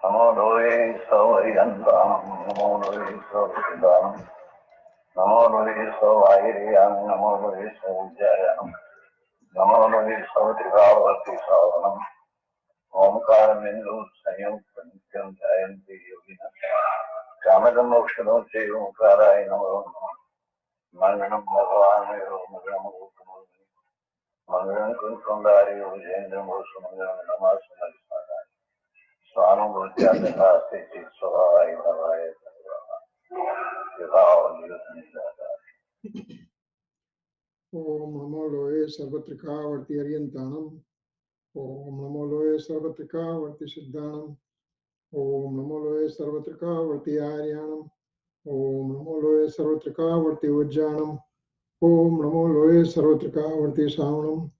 Namo Doi Savariyandam, Namo Doi Savridam, Namo Doi Savairiyam, Namo Doi Savijayam, Namo Doi Savadrivavati Savanam, Omkara Mindu Sanyukta Nityam Jayanti Yogina, Kamadam Mokshadam Sri Omkaraya Namo, Manganam Bhagavanayo, Manganam Bhutamuni, Manganam Kunkundari Ujendram Rosumanganam Namasanari Sadhaya. Swanam Bhutyataka Siti Swadhay Navaya Sarvama Vivao Yudhanidata. Om Namo Loe Sarvatrika Varti Aryantanam. Om Namo Loe Sarvatrika Varti Siddhanam. Om Namo Loe Sarvatrika Varti Aryanam. Om Namo Loe Sarvatrika Varti Vajjanam. Om Namo Loe Sarvatrika Varti Savanam.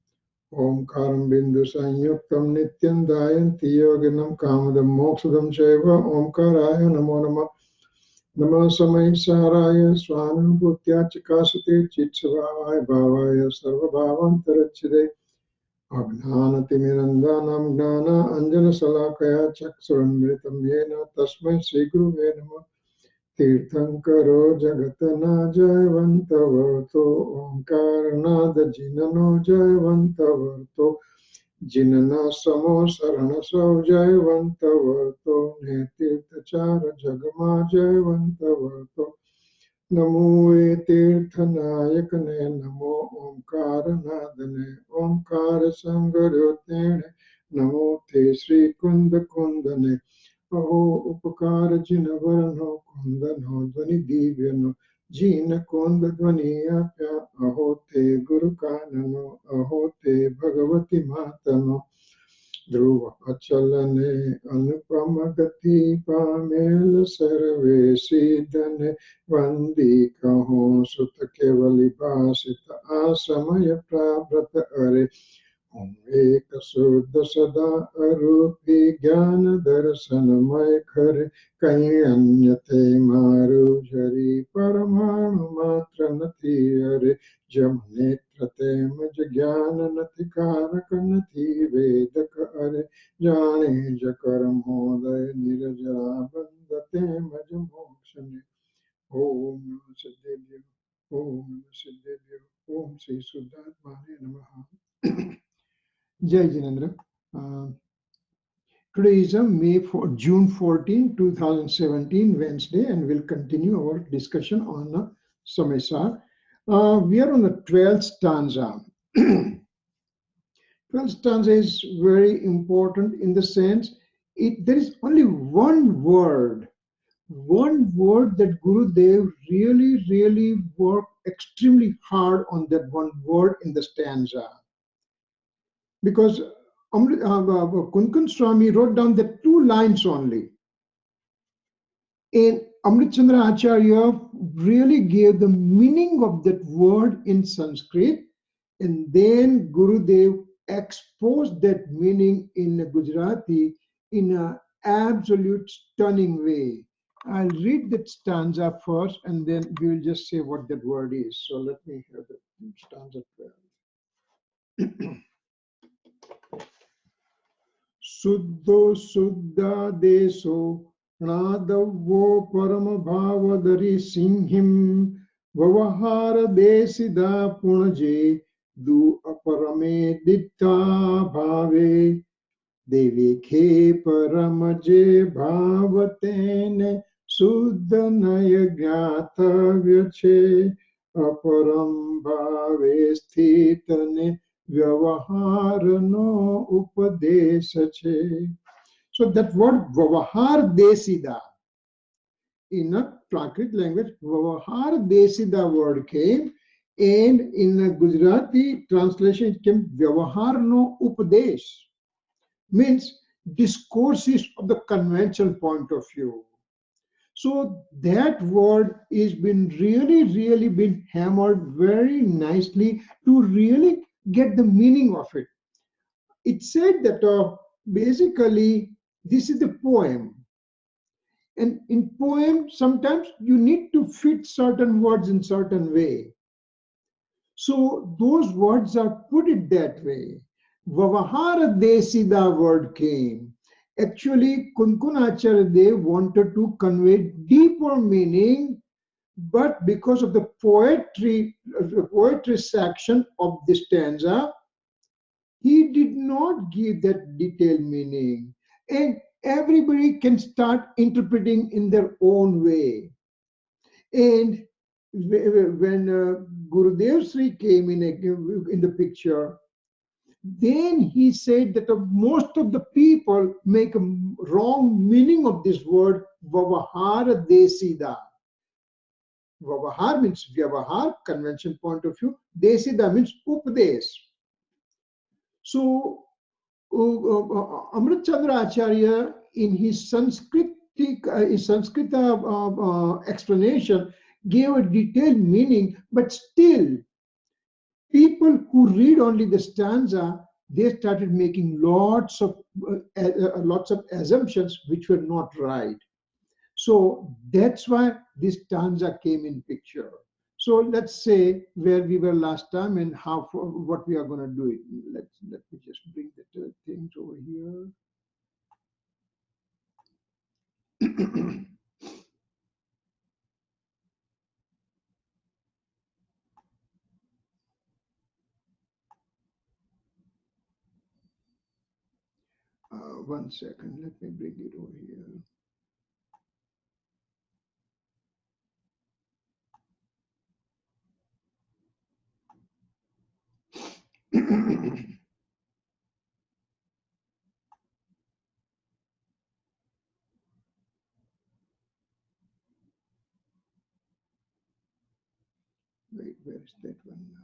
Om Karam Bindu Sanyuktam Nityam Dayanti Yoginam Kamadam Moksadam Shaiva Om Karaya Namo Nama Nama Samaysaraya Swanam Bhutya Chikasate Chitsavaya Bhavaya Sarva Bhavantarachide Abhnanati Mirandanam Gnana Anjana Salakaya Chaksuramritam Yena Tasmai Sri Guruve Namah Tirthankaro Jagatana Jayvantavarto Omkaranada Jinano Jayvantavarto Jinana Samo Sarana Sav Jayvantavarto Netirthachara Jagama Jayvantavarto Namo Tirthanayakane Namo Omkaranadane Omkara Sangarotene Namo Te Sri Kunda Kundane Aho Upakara Jinavarano Kundano Dvani Divyano Jina Kunda Dvani Apya Aho Te Guru Kanano Aho Te Bhagavati Matano Dhruva Achalane Anupamagati Pamel Sarve Siddhane Vandi Kaho Sutta Kevali Bhasita Asamaya Prabhrata Are Om Eka Suddha Sada Arupi Jnana Darshanamay Khare Kai Anyate Maru Jari Paramanu Matra Nati Are Jamnetrate Maj Jnana Nati Karaka Nati Vedaka Are Jane Jakaram Hoday Nirajara Bandate Maj Mokshane Om Namah Siddhaya Om Namah Siddhaya Om Sri Suddhatmane Namaha. Jai Jinendra. Today is June 14, 2017, Wednesday, and we'll continue our discussion on Samaysar. We are on the 12th stanza. 12th stanza is very important in the sense there is only one word that Gurudev really worked extremely hard on, that one word in the stanza. Because Kunkun Swami wrote down the 2 lines only. And Amrit Chandra Acharya really gave the meaning of that word in Sanskrit, and then Gurudev exposed that meaning in Gujarati in an absolute stunning way. I'll read that stanza first, and then we will just say what that word is. So let me hear the stanza 12. Suddho Suddha Deso Pranadavo Parama Bhavadari Singhim Vavahara Desida Punaje Du Aparame Ditta Bhave Devike Paramaje Bhavatene Suddhanaya Gnata Vyache Aparam Bhave Sthitane Vyavaharano Upadesache. So that word Vyavahar Desida, in a Prakrit language, Vyavahar Desida word came, and in a Gujarati translation it came Vyavaharno Upadesh, means discourses of the conventional point of view. So that word is been really been hammered very nicely to really get the meaning of it. It said that basically this is the poem, and in poem sometimes you need to fit certain words in certain way. So those words are put it that way. Vavahara Desida word came. Actually, Kunkunacharya Dev wanted to convey deeper meaning, but because of the poetry section of this stanza, he did not give that detailed meaning. And everybody can start interpreting in their own way. And when Gurudev Sri came in the picture, then he said that most of the people make a wrong meaning of this word Vavahara Desida. Vavahar means Vyavahar, convention point of view. Desida means Upades. So Amrit Chandra Acharya, in his Sanskrit explanation, gave a detailed meaning, but still, people who read only the stanza, they started making lots of assumptions which were not right. So that's why this stanza came in picture. So let's say where we were last time and what we are going to do it. Let me just bring the things over here. 1 second, let me bring it over here. Wait, where is that one now?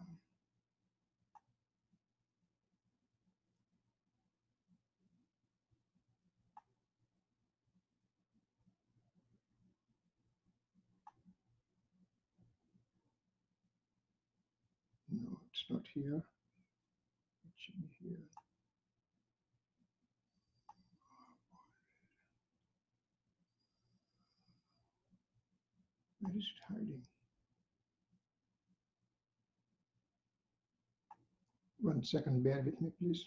No, it's not here. It should be here. Where is it hiding? 1 second, bear with me, please.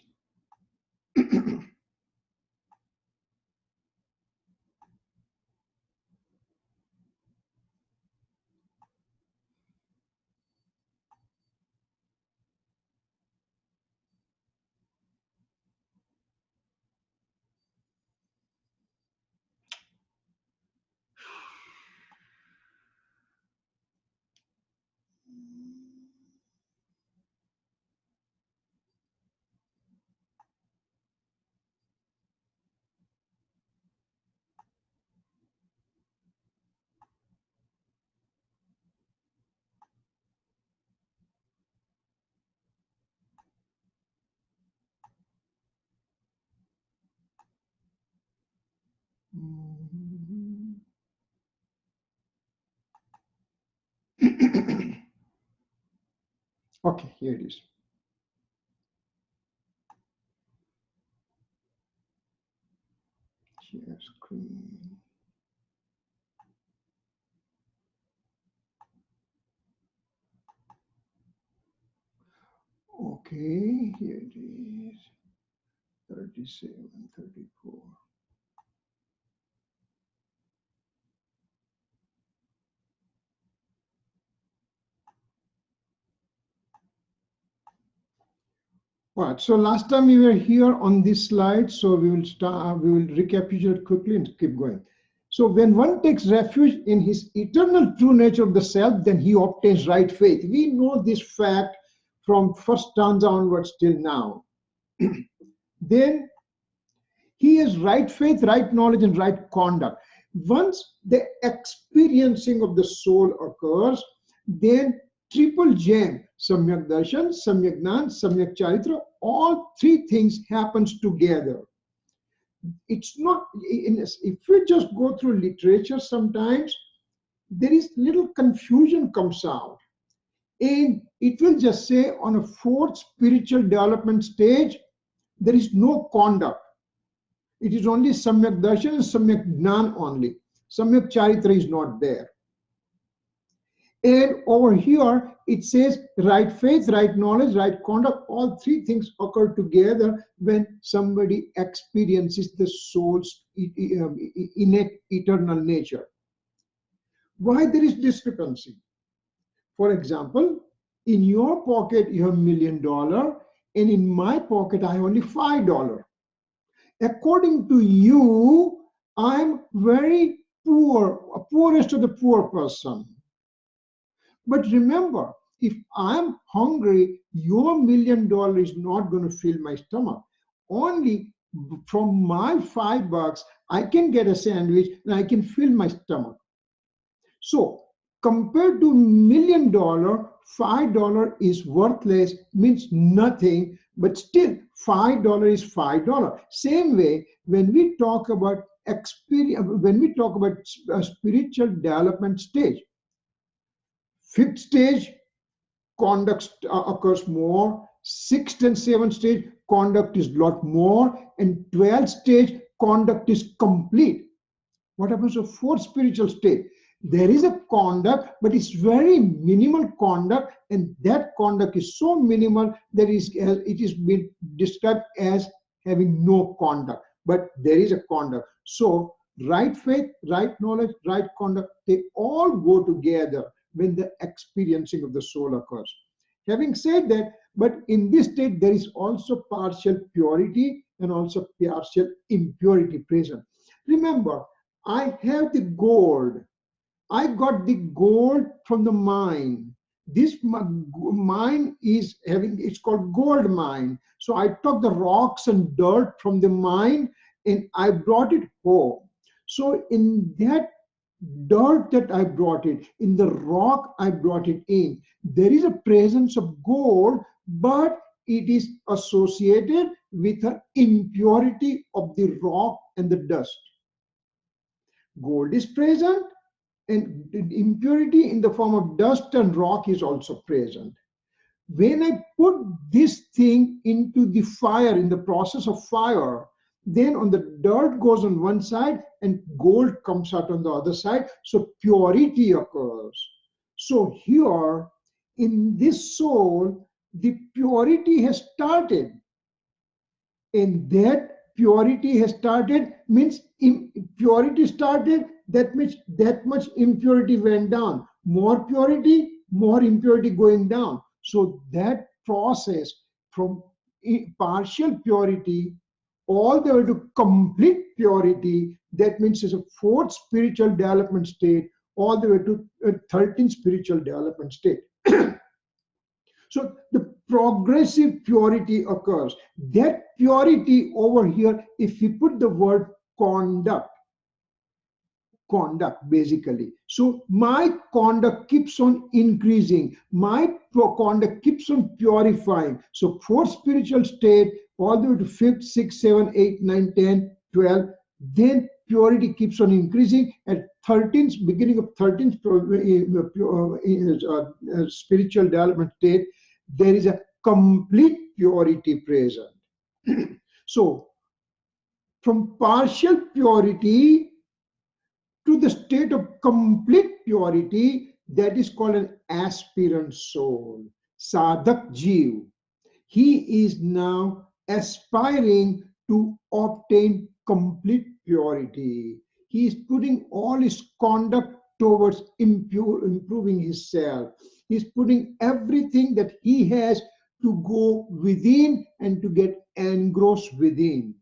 Okay, here it is. Share screen. Okay, here it is. 37, 34. Right, so last time we were here on this slide, so we will recapitulate quickly and keep going. So when one takes refuge in his eternal true nature of the self, then he obtains right faith. We know this fact from first stanza onwards till now. Then he has right faith, right knowledge, and right conduct. Once the experiencing of the soul occurs, then triple gem, Samyak Darshan, Samyak Gnan, Samyak Charitra, all three things happens together. It's not, if we just go through literature sometimes, there is little confusion comes out. And it will just say on a fourth spiritual development stage, there is no conduct. It is only Samyak Darshan and Samyak Gnan only. Samyak Charitra is not there. And over here, it says right faith, right knowledge, right conduct. All three things occur together when somebody experiences the soul's innate eternal nature. Why there is discrepancy? For example, in your pocket, you have $1,000,000, and in my pocket, I have only $5. According to you, I'm very poor, poorest of the poor person. But remember, if I'm hungry, your $1,000,000 is not going to fill my stomach. Only from my $5, I can get a sandwich and I can fill my stomach. So compared to $1,000,000, $5 is worthless, means nothing, but still $5 is $5. Same way, when we talk about experience, when we talk about a spiritual development stage, fifth stage, conduct occurs more. Sixth and seventh stage, conduct is lot more. And 12th stage, conduct is complete. What happens to fourth spiritual state? There is a conduct, but it's very minimal conduct, and that conduct is so minimal that it is been described as having no conduct. But there is a conduct. So right faith, right knowledge, right conduct, they all go together when the experiencing of the soul occurs. Having said that, but in this state there is also partial purity and also partial impurity present. Remember, I have the gold. I got the gold from the mine. This mine is having, it's called gold mine. So I took the rocks and dirt from the mine and I brought it home. So in that dirt that I brought it, in the rock I brought it in, there is a presence of gold, but it is associated with an impurity of the rock and the dust. Gold is present, and impurity in the form of dust and rock is also present. When I put this thing into the fire, in the process of fire, then on the dirt goes on one side and gold comes out on the other side, so purity occurs. So here in this soul, the purity has started, and that purity has started means purity started, that means that much impurity went down. More purity, more impurity going down. So that process from partial purity all the way to complete purity, that means it's a fourth spiritual development state, all the way to a 13th spiritual development state. So the progressive purity occurs. That purity over here, if we put the word conduct basically. So my conduct keeps on increasing. My conduct keeps on purifying. So fourth spiritual state, all the way to fifth, sixth, seventh, eighth, ninth, 10, 12. Then purity keeps on increasing. At 13th, beginning of 13th spiritual development state, there is a complete purity present. So from partial purity to the state of complete purity, that is called an aspirant soul, sadhak jeev. He is now aspiring to obtain complete purity. He is putting all his conduct towards improving himself. He is putting everything that he has to go within and to get engrossed within.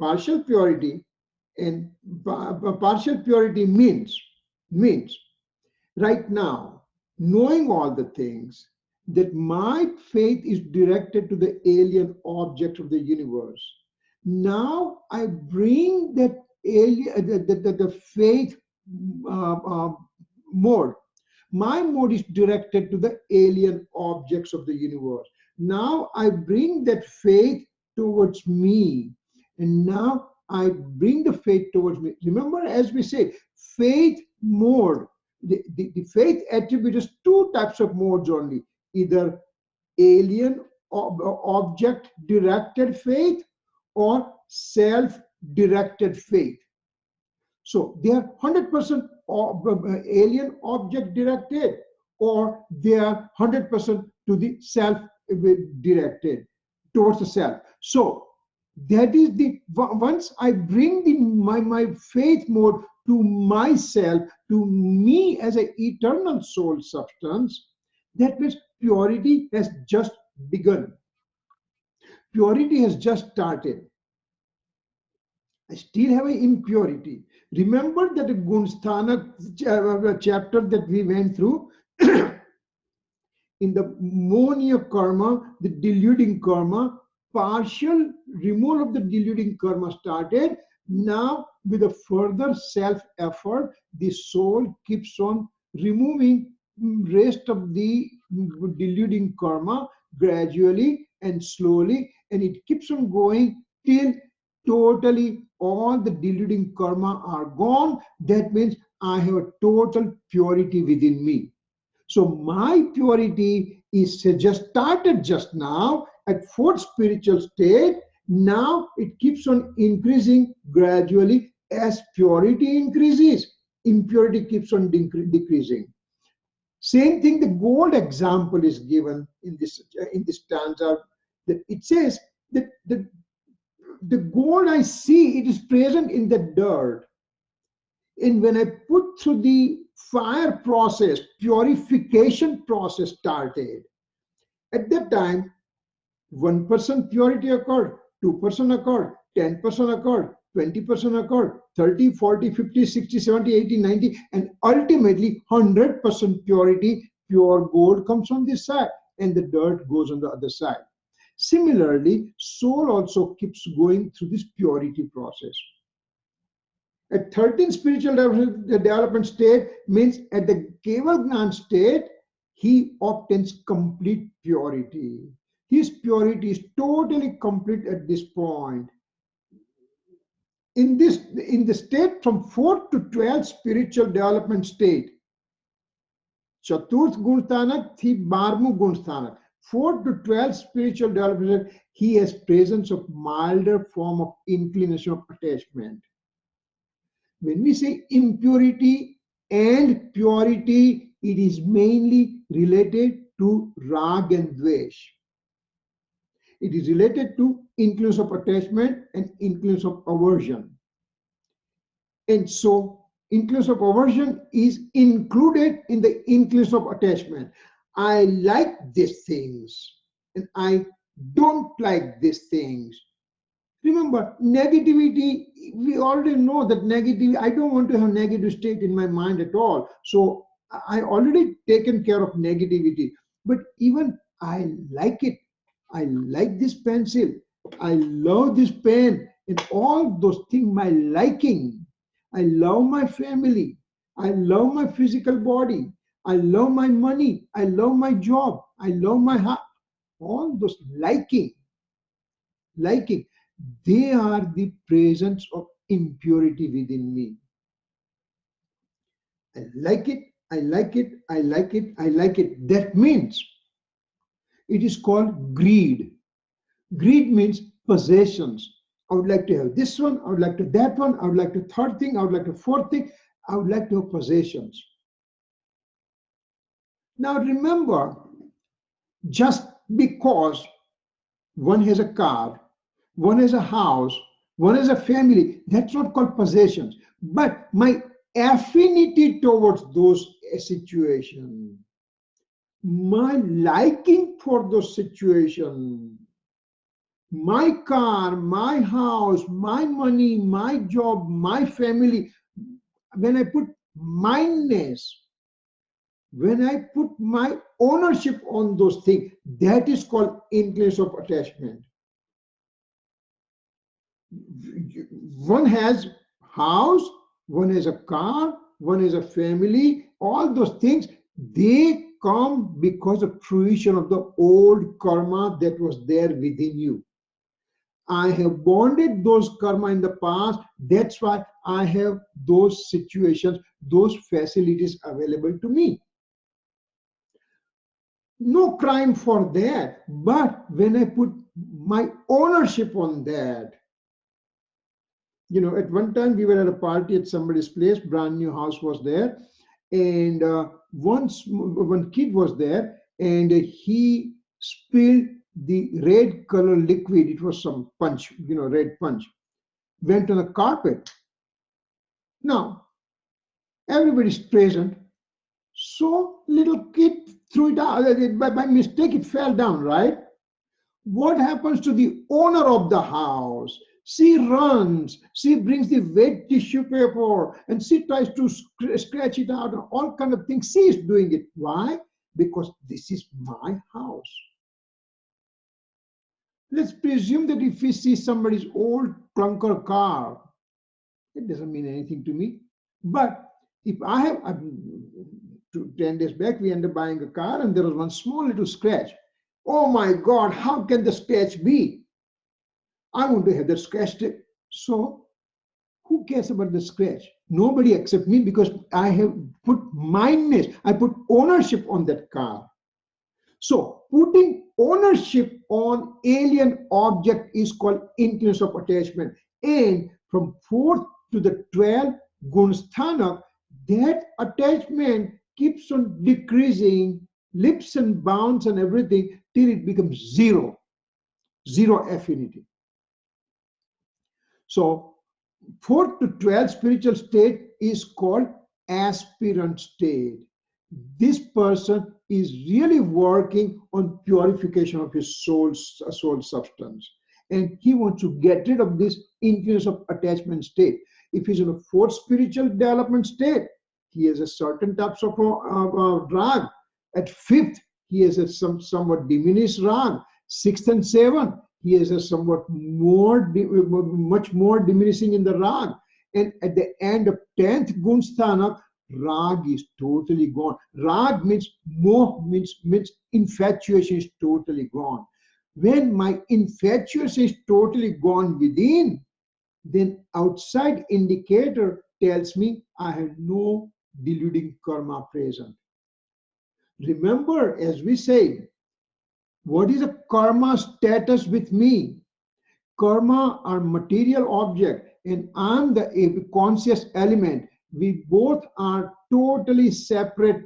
Partial purity, and partial purity means right now, knowing all the things, that my faith is directed to the alien object of the universe. Now I bring that alien, the faith mode. My mode is directed to the alien objects of the universe. Now I bring that faith towards me. And now I bring the faith towards me. Remember, as we say, faith mode. The faith attribute is two types of modes only. Either alien object directed faith or self directed faith. So they are 100% alien object directed, or they are 100% to the self directed, towards the self. So that is the, once I bring the my faith mode to myself, to me as an eternal soul substance, that means purity has just begun. Purity has just started. I still have an impurity. Remember that Gunsthana chapter that we went through? In the monia karma, the deluding karma, partial removal of the deluding karma started. Now, with a further self effort, the soul keeps on removing rest of the deluding karma gradually and slowly, and it keeps on going till totally all the deluding karma are gone. That means I have a total purity within me. So my purity is just started just now at fourth spiritual state. Now it keeps on increasing gradually as purity increases. Impurity keeps on decreasing. Same thing, the gold example is given in this stanza. That it says that the gold I see, it is present in the dirt. And when I put through the fire process, purification process started. At that time, 1% purity occurred, 2% occurred, 10% occurred, 20% occurred, 30, 40, 50, 60, 70, 80, 90, and ultimately 100% purity, pure gold comes on this side, and the dirt goes on the other side. Similarly, soul also keeps going through this purity process. At 13th spiritual development state means at the Keval Gnan state, he obtains complete purity. His purity is totally complete at this point. In the state from 4th to 12th spiritual development state, Chaturth Gunsthanak, thi Barmu Gunsthanak, 4th to 12th spiritual development, he has presence of milder form of inclination of attachment. When we say impurity and purity, it is mainly related to rag and dvesh. It is related to inclination of attachment and inclination of aversion. And so, inclination of aversion is included in the inclination of attachment. I like these things and I don't like these things. Remember, negativity, we already know that negativity, I don't want to have negative state in my mind at all. So I already taken care of negativity. But even I like it. I like this pencil. I love this pen and all those things, my liking. I love my family. I love my physical body. I love my money. I love my job. I love my heart. All those liking. They are the presence of impurity within me. I like it, I like it, I like it, I like it. That means it is called greed. Greed means possessions. I would like to have this one, I would like to that one, I would like to third thing, I would like to fourth thing, I would like to have possessions. Now remember, just because one has a car, one has a house, one has a family, that's not called possessions. But my affinity towards those situations, my liking for those situations, my car, my house, my money, my job, my family, when I put mindness, when I put my ownership on those things, that is called inclination of attachment. One has house, one has a car, one has a family, all those things, they come because of fruition of the old karma that was there within you. I have bonded those karma in the past, that's why I have those situations, those facilities available to me. No crime for that, but when I put my ownership on that, You know, at one time we were at a party at somebody's place, brand new house was there, and one kid was there, and he spilled the red color liquid. It was some punch, you know, red punch. Went on the carpet. Now everybody's present. So little kid threw it out. By mistake, it fell down, right? What happens to the owner of the house? She runs, she brings the wet tissue paper, and she tries to scratch it out and all kind of things. She is doing it. Why? Because this is my house. Let's presume that if we see somebody's old clunker car, it doesn't mean anything to me. But if I have, 10 days back, we ended up buying a car and there was one small little scratch. Oh my God, how can the scratch be? I want to have that scratched. So who cares about the scratch? Nobody except me, because I have put mindness, I put ownership on that car. So putting ownership on alien object is called influence of attachment. And from 4th to the 12th Gunsthana, that attachment keeps on decreasing, leaps and bounds and everything, till it becomes zero affinity. So 4th to 12th spiritual state is called aspirant state. This person is really working on purification of his soul substance, and he wants to get rid of this influence of attachment state. If he's in a 4th spiritual development state, he has a certain types of rag. At 5th, he has a somewhat diminished rag. 6th and 7th, he has a somewhat much more diminishing in the rag. And at the end of 10th Gunsthana, rag is totally gone. Rag means moh, means infatuation is totally gone. When my infatuation is totally gone within, then outside indicator tells me I have no deluding karma present. Remember, as we said, what is a karma status with me? Karma are material object and I'm the conscious element. We both are totally separate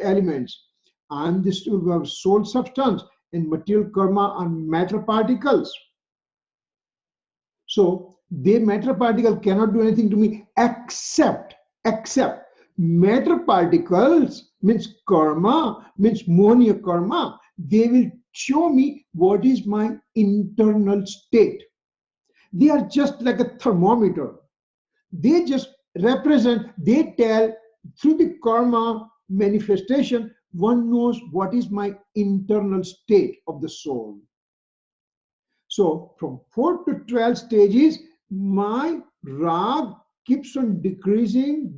elements. I'm the soul substance and material karma are matter particles. So the matter particle cannot do anything to me except matter particles means karma, means monia karma. They will show me what is my internal state. They are just like a thermometer. They just represent, they tell through the karma manifestation, one knows what is my internal state of the soul. So from 4 to 12 stages, my rag keeps on decreasing.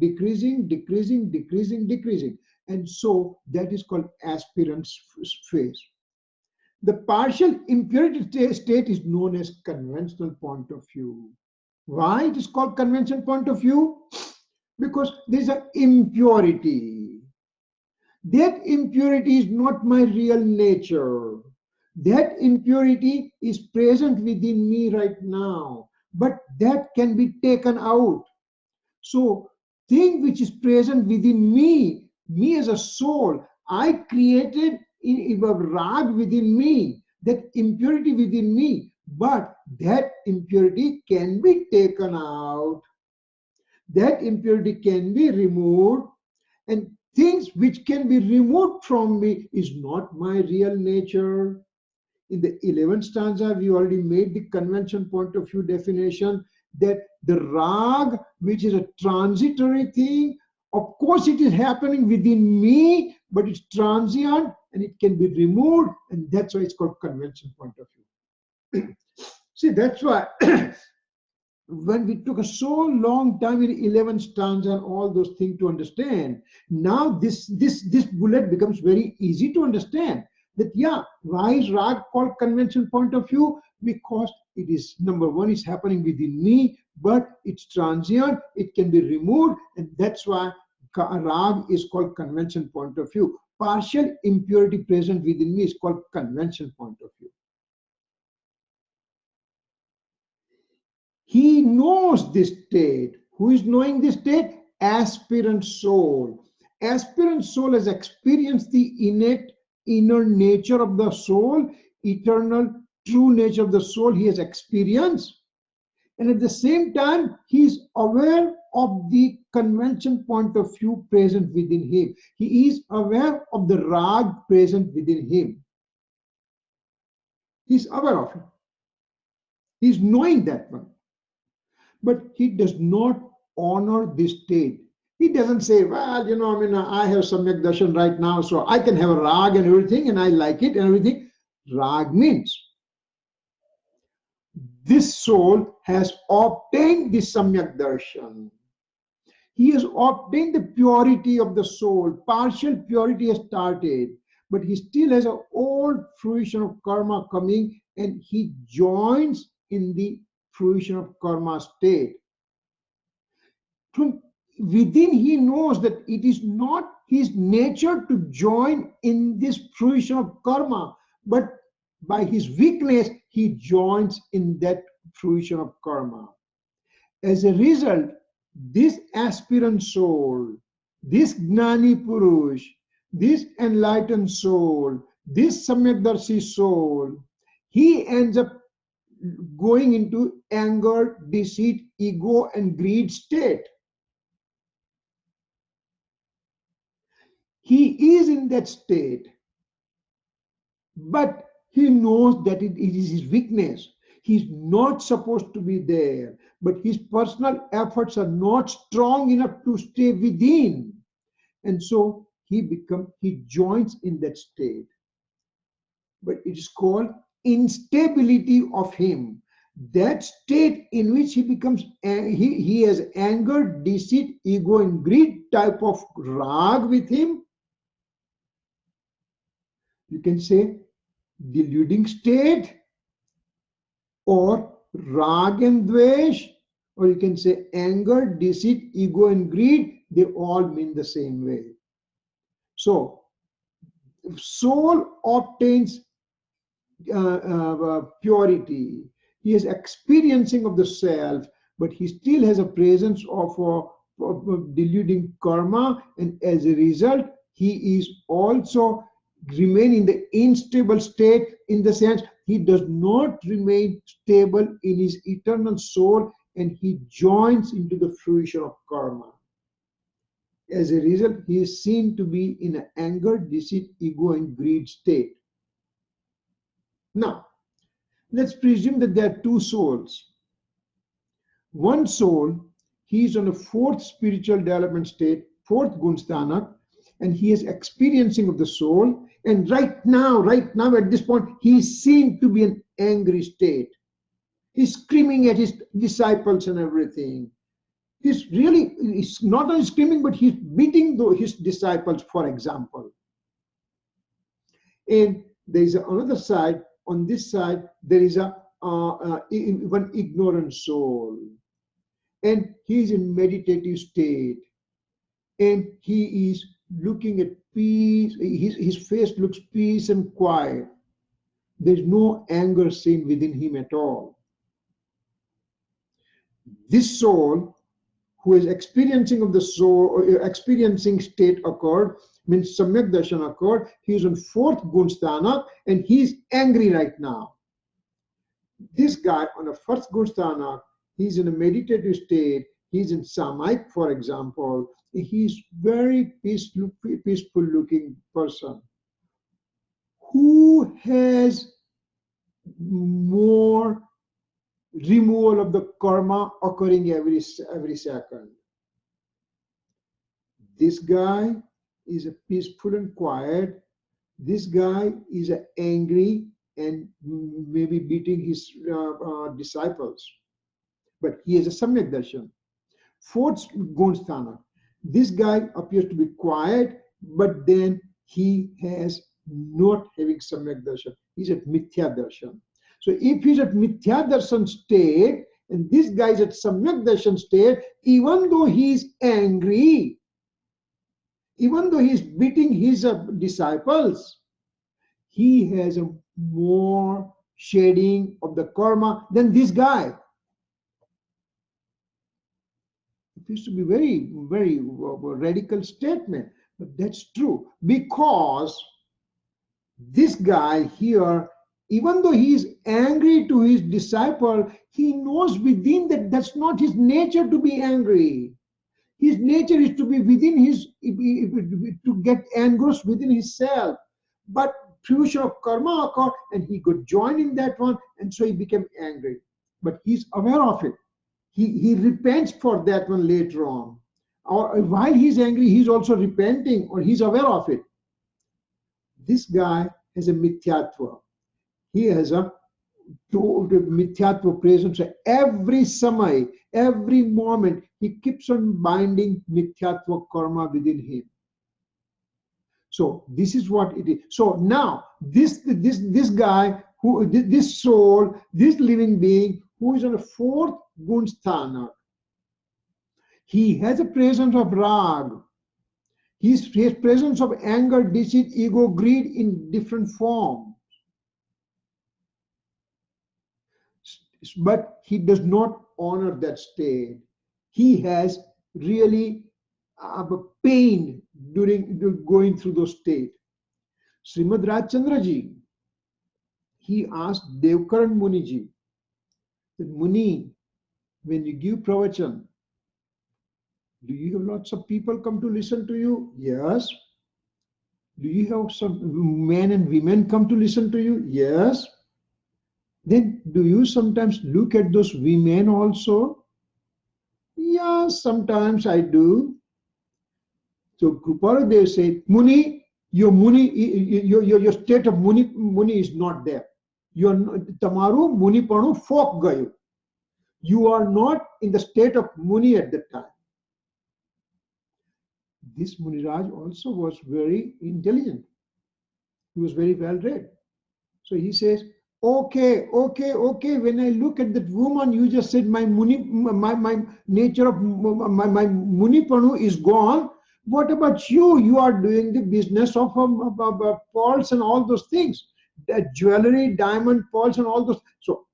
And so that is called aspirant phase. The partial impurity state is known as conventional point of view. Why it is called conventional point of view? Because there is an impurity. That impurity is not my real nature. That impurity is present within me right now, but that can be taken out. So, thing which is present within me as a soul, I created a rag within me, that impurity within me, but that impurity can be taken out. That impurity can be removed, and things which can be removed from me is not my real nature. In the 11th stanza, we already made the convention point of view definition that the rag, which is a transitory thing, of course it is happening within me, but it's transient and it can be removed, and that's why it's called convention point of view. See, that's why when we took a so long time in 11th stanza and all those things to understand, now this bullet becomes very easy to understand. That yeah, why is rag called conventional point of view? Because it is, number one, is happening within me, but it's transient, it can be removed, and that's why rag is called convention point of view. Partial impurity present within me is called convention point of view. He knows this state. Who is knowing this state? Aspirant soul. Aspirant soul has experienced the innate inner nature of the soul, eternal true nature of the soul he has experienced. And at the same time, he is aware of the convention point of view present within him. He is aware of the rag present within him. He is aware of it. He is knowing that one. But he does not honor this state. He doesn't say, well, I have Samyak Darshan right now, so I can have a rag and everything, and I like it and everything. Rag means this soul has obtained the Samyak Darshan. He has obtained the purity of the soul. Partial purity has started, but he still has an old fruition of karma coming, and he joins in the fruition of karma state. From within, he knows that it is not his nature to join in this fruition of karma, but by his weakness, he joins in that fruition of karma. As a result, this aspirant soul, this Gnani Purush, this enlightened soul, this Samyakdarshi soul, he ends up going into anger, deceit, ego, and greed state. He is in that state, but he knows that it is his weakness. He's not supposed to be there, but his personal efforts are not strong enough to stay within. And so he joins in that state. But it is called instability of him. That state in which he becomes, he has anger, deceit, ego, and greed type of rag with him. You can say deluding state, or rag and dvesh, or you can say anger, deceit, ego, and greed. They all mean the same way. So, soul obtains purity. He is experiencing of the self, but he still has a presence of deluding karma, and as a result, he is also remain in the unstable state, in the sense he does not remain stable in his eternal soul, and he joins into the fruition of karma. As a result, he is seen to be in an anger, deceit, ego, and greed state. Now, let's presume that there are two souls. One soul, he is on a fourth spiritual development state, fourth gunsthanak, and he is experiencing of the soul. And right now, at this point, he is seen to be an angry state. He's screaming at his disciples and everything. He's not only screaming, but he's beating his disciples, for example. And there is another side. On this side, there is one ignorant soul. And he is in meditative state. And he is looking at peace. His face looks peace and quiet. There's no anger seen within him at all. This soul, who is experiencing of the soul, or experiencing state occurred, means Samyak Darshan occurred. He is on fourth Gunsthana, and he is angry right now. This guy on a first Gunsthana, he's in a meditative state. He's in Samayik, for example. He's very peaceful looking person who has more removal of the karma occurring every second. This guy is a peaceful and quiet. This guy is angry and maybe beating his disciples. But he has a Samyak Darshan. Fourth Gunsthana. This guy appears to be quiet, but then he has not having Samyak Darshan. He's at Mithya Darshan. So if he's at Mithya Darshan state, and this guy is at Samyak Darshan state, even though he is angry, even though he is beating his disciples, he has a more shading of the karma than this guy. appears to be very, very radical statement, but that's true, because this guy here, even though he is angry to his disciple, he knows within that that's not his nature to be angry. His nature is to be within his, to get engrossed within himself. But future of karma occurred and he got joined in that one, and so he became angry. But he's aware of it. He repents for that one later on. Or while he's angry, he's also repenting, or he's aware of it. This guy has a mithyatva. He has a mithyatva presence. Every samay, every moment, he keeps on binding mithyatva karma within him. So this is what it is. So now this guy, who this soul, this living being who is on the fourth gunsthana, he has a presence of rag. He has presence of anger, deceit, ego, greed in different forms. But he does not honor that state. He has really pain during going through those states. Srimad Rajchandra ji, he asked Devkaran Muni ji, that Muni, when you give pravachan, do you have lots of people come to listen to you? Yes. Do you have some men and women come to listen to you? Yes. Then do you sometimes look at those women also? Yeah, sometimes I do. So Kruparudev said, Muni, your state of Muni is not there. Tamaru Muni Panu folk gayu. You are not in the state of Muni at that time. This Muniraj also was very intelligent. He was very well read. So he says, okay. When I look at that woman, you just said my nature of my Munipanu is gone. What about you? You are doing the business of pearls and all those things, the jewelry, diamond, pearls, and all those. So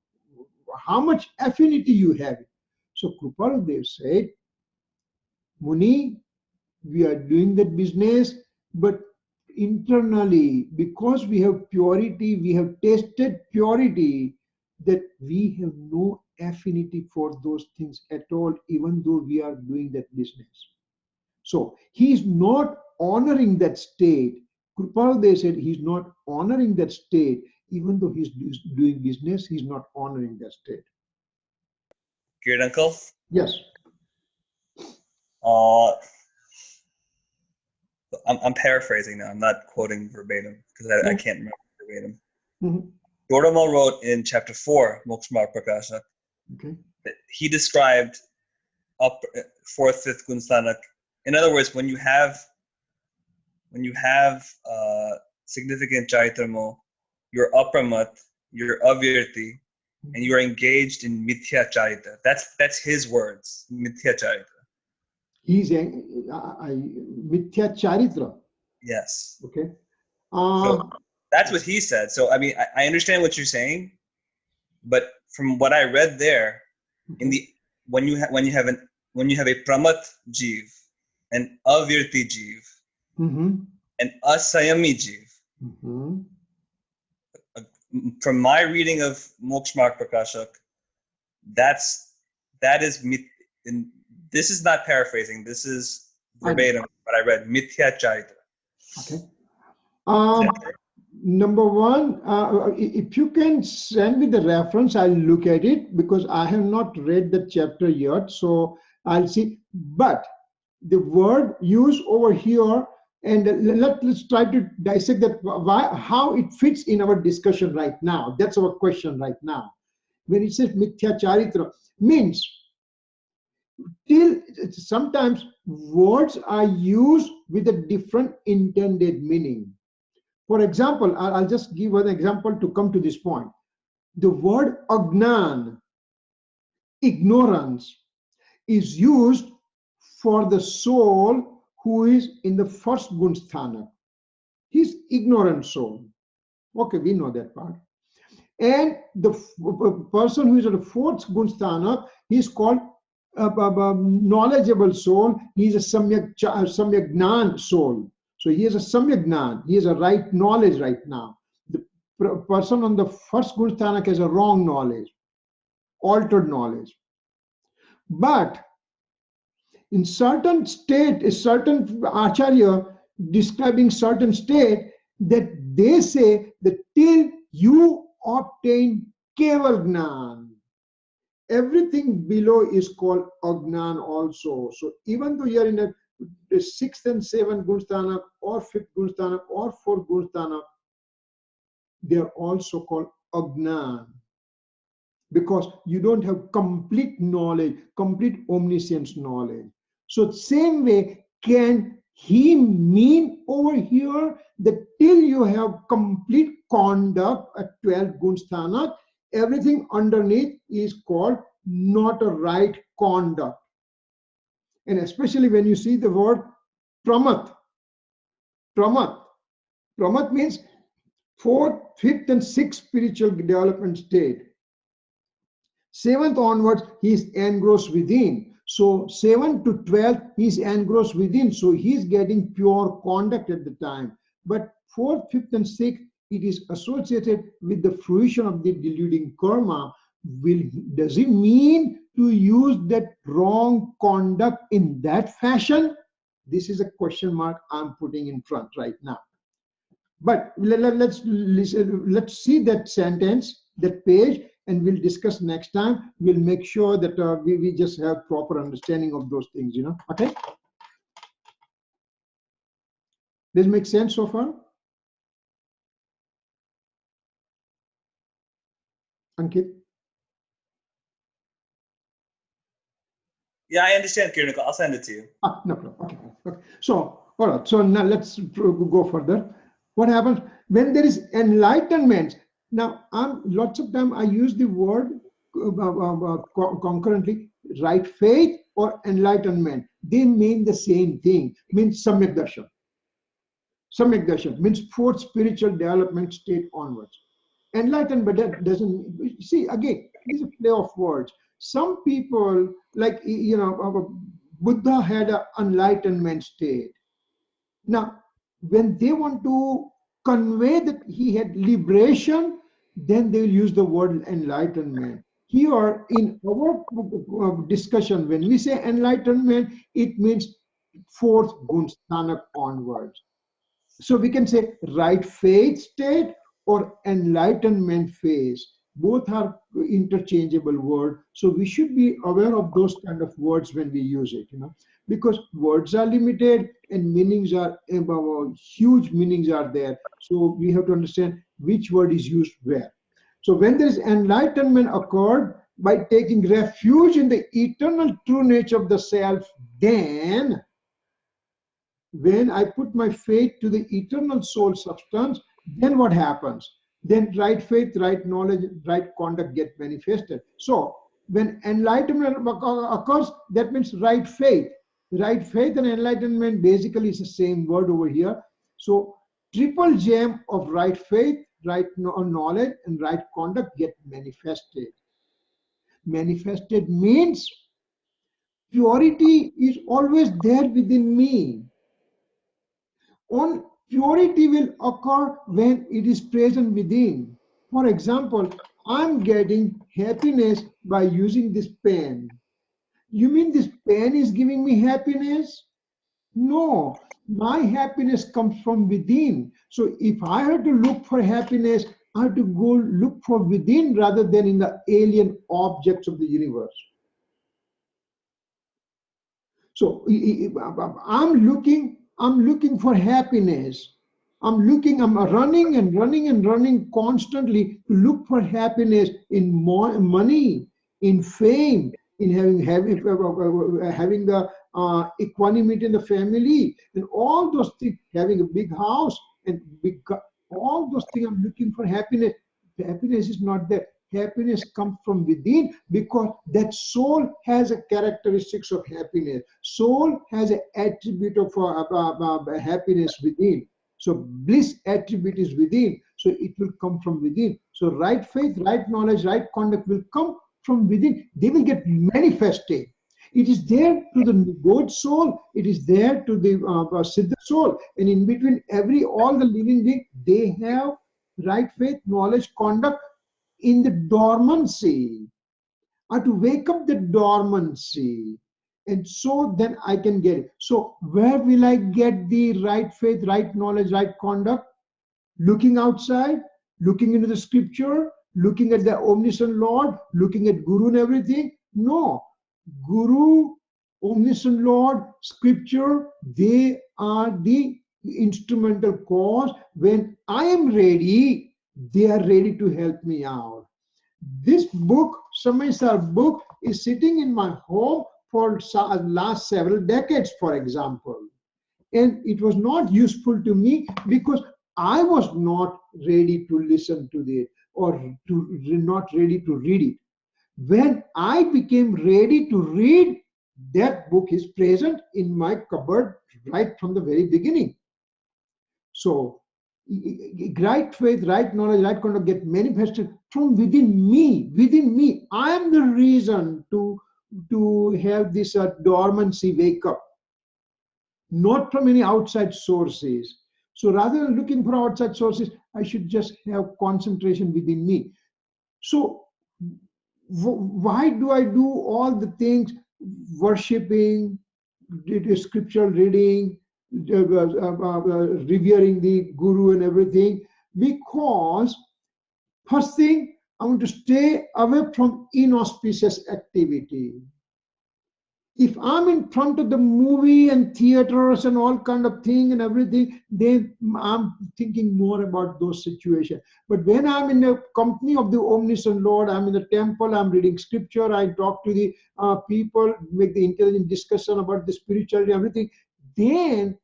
how much affinity you have? So Kruparudev said, Muni, we are doing that business, but internally, because we have purity, we have tasted purity, that we have no affinity for those things at all, even though we are doing that business. So he is not honoring that state. Kruparudev said he is not honoring that state, even though he is doing business, he is not honoring that state. Kirit uncle? Yes. I'm paraphrasing now. I'm not quoting verbatim because I can't remember verbatim. Mm-hmm. Dordamal wrote in chapter 4, Mokshamar Prakasha, that he described fourth, fifth Gunsthanak. In other words, when you have significant Chaitramo, you're apramat, you're avirti, and you are engaged in mithya charita. That's his words, mithya charita. He's a mithya charitra. Yes. Okay. So that's what he said. So I mean, I understand what you're saying, but from what I read there, in the when you have a pramat jeev, an avirti jeev, an asayami jeev. From my reading of Mokshamar Prakashak, that is this is not paraphrasing. This is verbatim what I read. Mithya charita. Okay. Number one, if you can send me the reference, I'll look at it because I have not read the chapter yet. So I'll see. But the word used over here, and let's try to dissect that, how it fits in our discussion right now. That's our question right now. When it says mithya charitra, means till sometimes words are used with a different intended meaning. For example, I'll just give an example to come to this point. The word agnan, ignorance, is used for the soul who is in the first gunsthana. He's ignorant soul. Okay, we know that part. And the person who is at the fourth gunsthana, he is called knowledgeable soul, he is a samyak gnan soul. So he has a samyak gnan, he has a right knowledge right now. The person on the first Gursthanak has a wrong knowledge, altered knowledge. But in certain state, a certain acharya describing certain state, that they say that till you obtain keval gnan, everything below is called agnan also. So even though you are in the sixth and seventh Gursthanak or fifth Gursthanak or fourth Gursthanak, they are also called agnan, because you don't have complete knowledge, complete omniscience knowledge. So same way, can he mean over here that till you have complete conduct at 12 Gunsthanak, everything underneath is called not a right conduct? And especially when you see the word pramat. Pramat means fourth, fifth, and sixth spiritual development state. Seventh onwards, he is engrossed within. So 7 to 12, he is engrossed within. So he is getting pure conduct at the time. But fourth, fifth, and sixth, it is associated with the fruition of the deluding karma. Does it mean to use that wrong conduct in that fashion? This is a question mark I'm putting in front right now. But let's see that sentence, that page, and we'll discuss next time. We'll make sure that we just have proper understanding of those things, Okay? Does it make sense so far? Ankit? Yeah, I understand, Kirit. I'll send it to you. No problem. Okay. So, all right. So now let's go further. What happens when there is enlightenment? Now, lots of time I use the word concurrently, right faith or enlightenment. They mean the same thing. Means samyak darshan. Samyak darshan means fourth spiritual development state onwards. Enlightened, but that doesn't, see, again, it is a play of words. Some people, like, Buddha had an enlightenment state. Now, when they want to convey that he had liberation, then they will use the word enlightenment. Here, in our discussion, when we say enlightenment, it means fourth Gunsthanak onwards. So we can say right faith state or enlightenment phase. Both are interchangeable words. So we should be aware of those kind of words when we use it, because words are limited and meanings are, huge meanings are there. So we have to understand which word is used where. So when there is enlightenment occurred by taking refuge in the eternal true nature of the self, then when I put my faith to the eternal soul substance, then what happens? Then right faith, right knowledge, right conduct get manifested. So when enlightenment occurs, that means right faith. Right faith and enlightenment basically is the same word over here. So triple gem of right faith, right knowledge, and right conduct get manifested. Manifested means purity is always there within me. Purity will occur when it is present within. For example, I'm getting happiness by using this pen. You mean this pen is giving me happiness? No, my happiness comes from within. So if I have to look for happiness, I have to go look for within rather than in the alien objects of the universe. So I'm looking for happiness. I'm running and running and running constantly to look for happiness in more money, in fame, in having the equanimity in the family, and all those things, having a big house and all those things. I'm looking for happiness. The happiness is not there. Happiness comes from within, because that soul has a characteristics of happiness. Soul has an attribute of happiness within. So bliss attribute is within. So it will come from within. So right faith, right knowledge, right conduct will come from within. They will get manifested. It is there to the God soul. It is there to the Siddha soul. And in between all the living beings, they have right faith, knowledge, conduct in the dormancy. I have to wake up the dormancy. And so then I can get it. So where will I get the right faith, right knowledge, right conduct? Looking outside, looking into the scripture, looking at the omniscient Lord, looking at Guru and everything? No. Guru, omniscient Lord, scripture, they are the instrumental cause. When I am ready, they are ready to help me out. This book, Samaysar book, is sitting in my home for last several decades, for example. And it was not useful to me because I was not ready to listen to it or not ready to read it. When I became ready to read, that book is present in my cupboard right from the very beginning. So, right faith, right knowledge, right conduct get manifested from within me. Within me, I am the reason to have this dormancy wake up, not from any outside sources. So rather than looking for outside sources, I should just have concentration within me. So why do I do all the things, worshipping, scriptural reading, revering the Guru and everything? Because first thing, I want to stay away from inauspicious activity. If I'm in front of the movie and theaters and all kind of thing and everything, then I'm thinking more about those situations. But when I'm in the company of the omniscient Lord, I'm in the temple, I'm reading scripture, I talk to the people, make the intelligent discussion about the spirituality, everything, then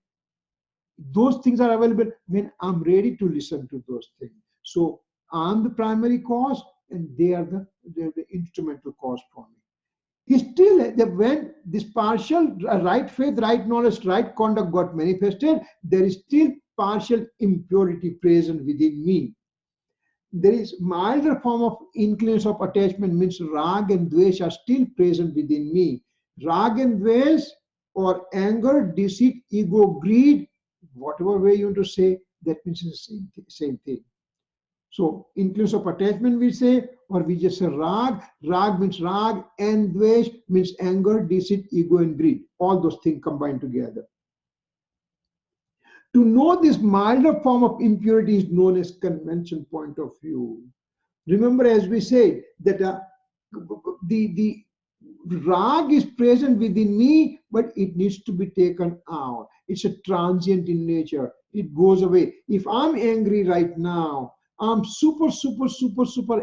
those things are available when I'm ready to listen to those things. So I'm the primary cause and they are the instrumental cause for me. Still, when this partial right faith, right knowledge, right conduct got manifested, there is still partial impurity present within me. There is milder form of inclination of attachment, means rag and dvesh are still present within me. Rag and dvesh, or anger, deceit, ego, greed, whatever way you want to say, that means the same thing. So, inclusion of attachment we say, or we just say rag. Rag means rag, and dvesh means anger, deceit, ego, and greed. All those things combined together. To know this milder form of impurity is known as convention point of view. Remember, as we said, that the rag is present within me, but it needs to be taken out. It's a transient in nature. It goes away. If I'm angry right now, I'm super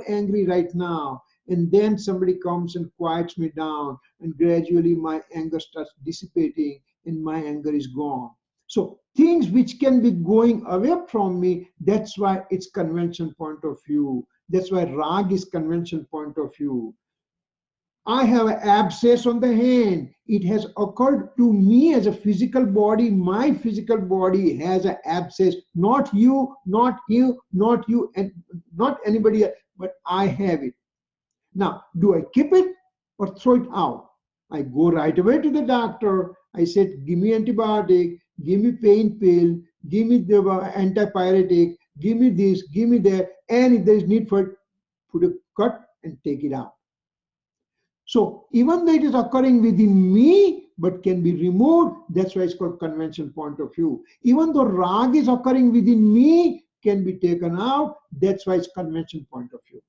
angry right now, and then somebody comes and quiets me down, and gradually my anger starts dissipating and my anger is gone. So things which can be going away from me, that's why it's convention point of view. That's why rag is convention point of view. I have an abscess on the hand. It has occurred to me as a physical body. My physical body has an abscess. Not you, not you, not you, and not anybody else, but I have it. Now, do I keep it or throw it out? I go right away to the doctor. I said, give me antibiotic, give me pain pill, give me the antipyretic, give me this, give me that, and if there is need for it, put a cut and take it out. So even though it is occurring within me, but can be removed, that's why it's called convention point of view. Even though rag is occurring within me, can be taken out, that's why it's convention point of view.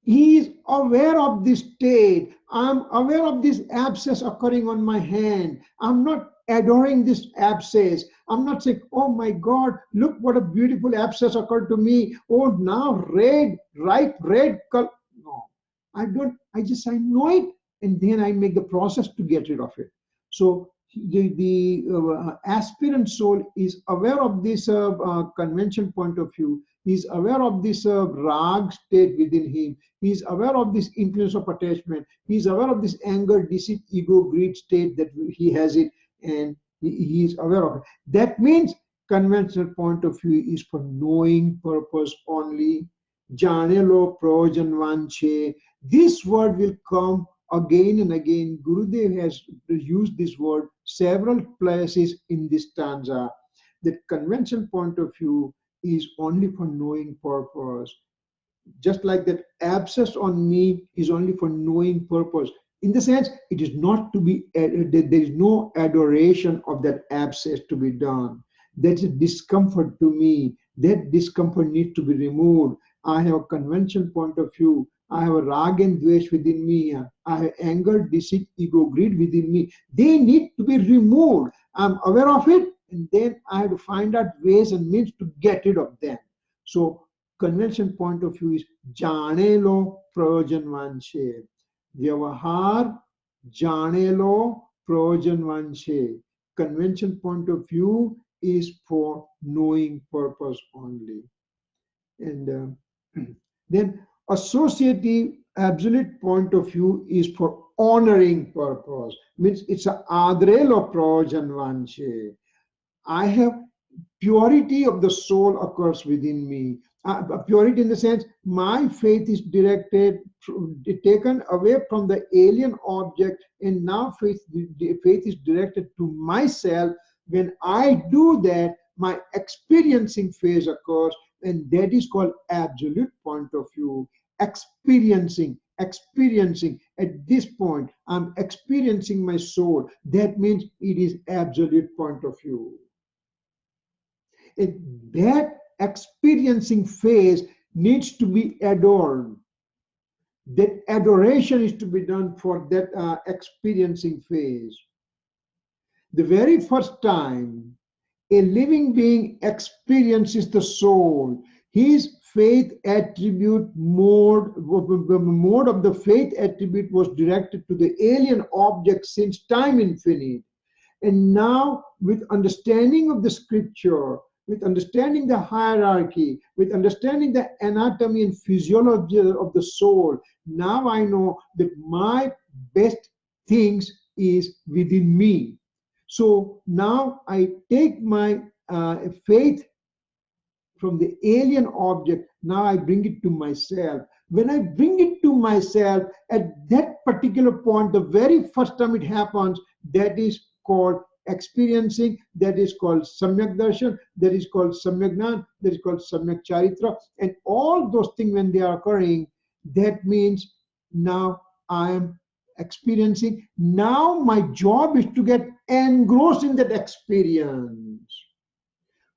He is aware of this state. I'm aware of this abscess occurring on my hand. I'm not adoring this abscess. I'm not saying, oh my God, look what a beautiful abscess occurred to me. Oh, now red, ripe red color. No, I don't. I know it, and then I make the process to get rid of it. So the aspirant soul is aware of this convention point of view. He's aware of this rag state within him. He's aware of this inclination of attachment. He's aware of this anger, deceit, ego, greed state that he has it, and he is aware of it. That means conventional point of view is for knowing purpose only. Janelo Projanvanche. This word will come again and again. Gurudev has used this word several places in this stanza. The conventional point of view is only for knowing purpose. Just like that abscess on me is only for knowing purpose. In the sense, it is not to be, there is no adoration of that abscess to be done. That's a discomfort to me. That discomfort needs to be removed. I have a conventional point of view. I have a rag and dvesh within me. I have anger, deceit, ego, greed within me. They need to be removed. I'm aware of it, and then I have to find out ways and means to get rid of them. So, conventional point of view is janelo prayojanvanshe. Vyavahar janelo prayojanvanshe. Conventional point of view is for knowing purpose only. And then associative absolute point of view is for honoring purpose. Means it's a adrelo prayojanvanshe. I have purity of the soul occurs within me. Purity in the sense, my faith is directed, taken away from the alien object, and now faith is directed to myself. When I do that, my experiencing phase occurs, and that is called absolute point of view. Experiencing. At this point, I'm experiencing my soul. That means it is absolute point of view. That experiencing phase needs to be adored. That adoration is to be done for that experiencing phase. The very first time a living being experiences the soul, his faith attribute mode of the faith attribute was directed to the alien object since time infinite. And now, with understanding of the scripture, with understanding the hierarchy, with understanding the anatomy and physiology of the soul, now I know that my best things is within me. So now I take my faith from the alien object, now I bring it to myself. When I bring it to myself, at that particular point, the very first time it happens, that is called experiencing, that is called samyak darshan, that is called samyak gnan, that is called samyak charitra, and all those things when they are occurring, that means now I am experiencing. Now my job is to get engrossed in that experience.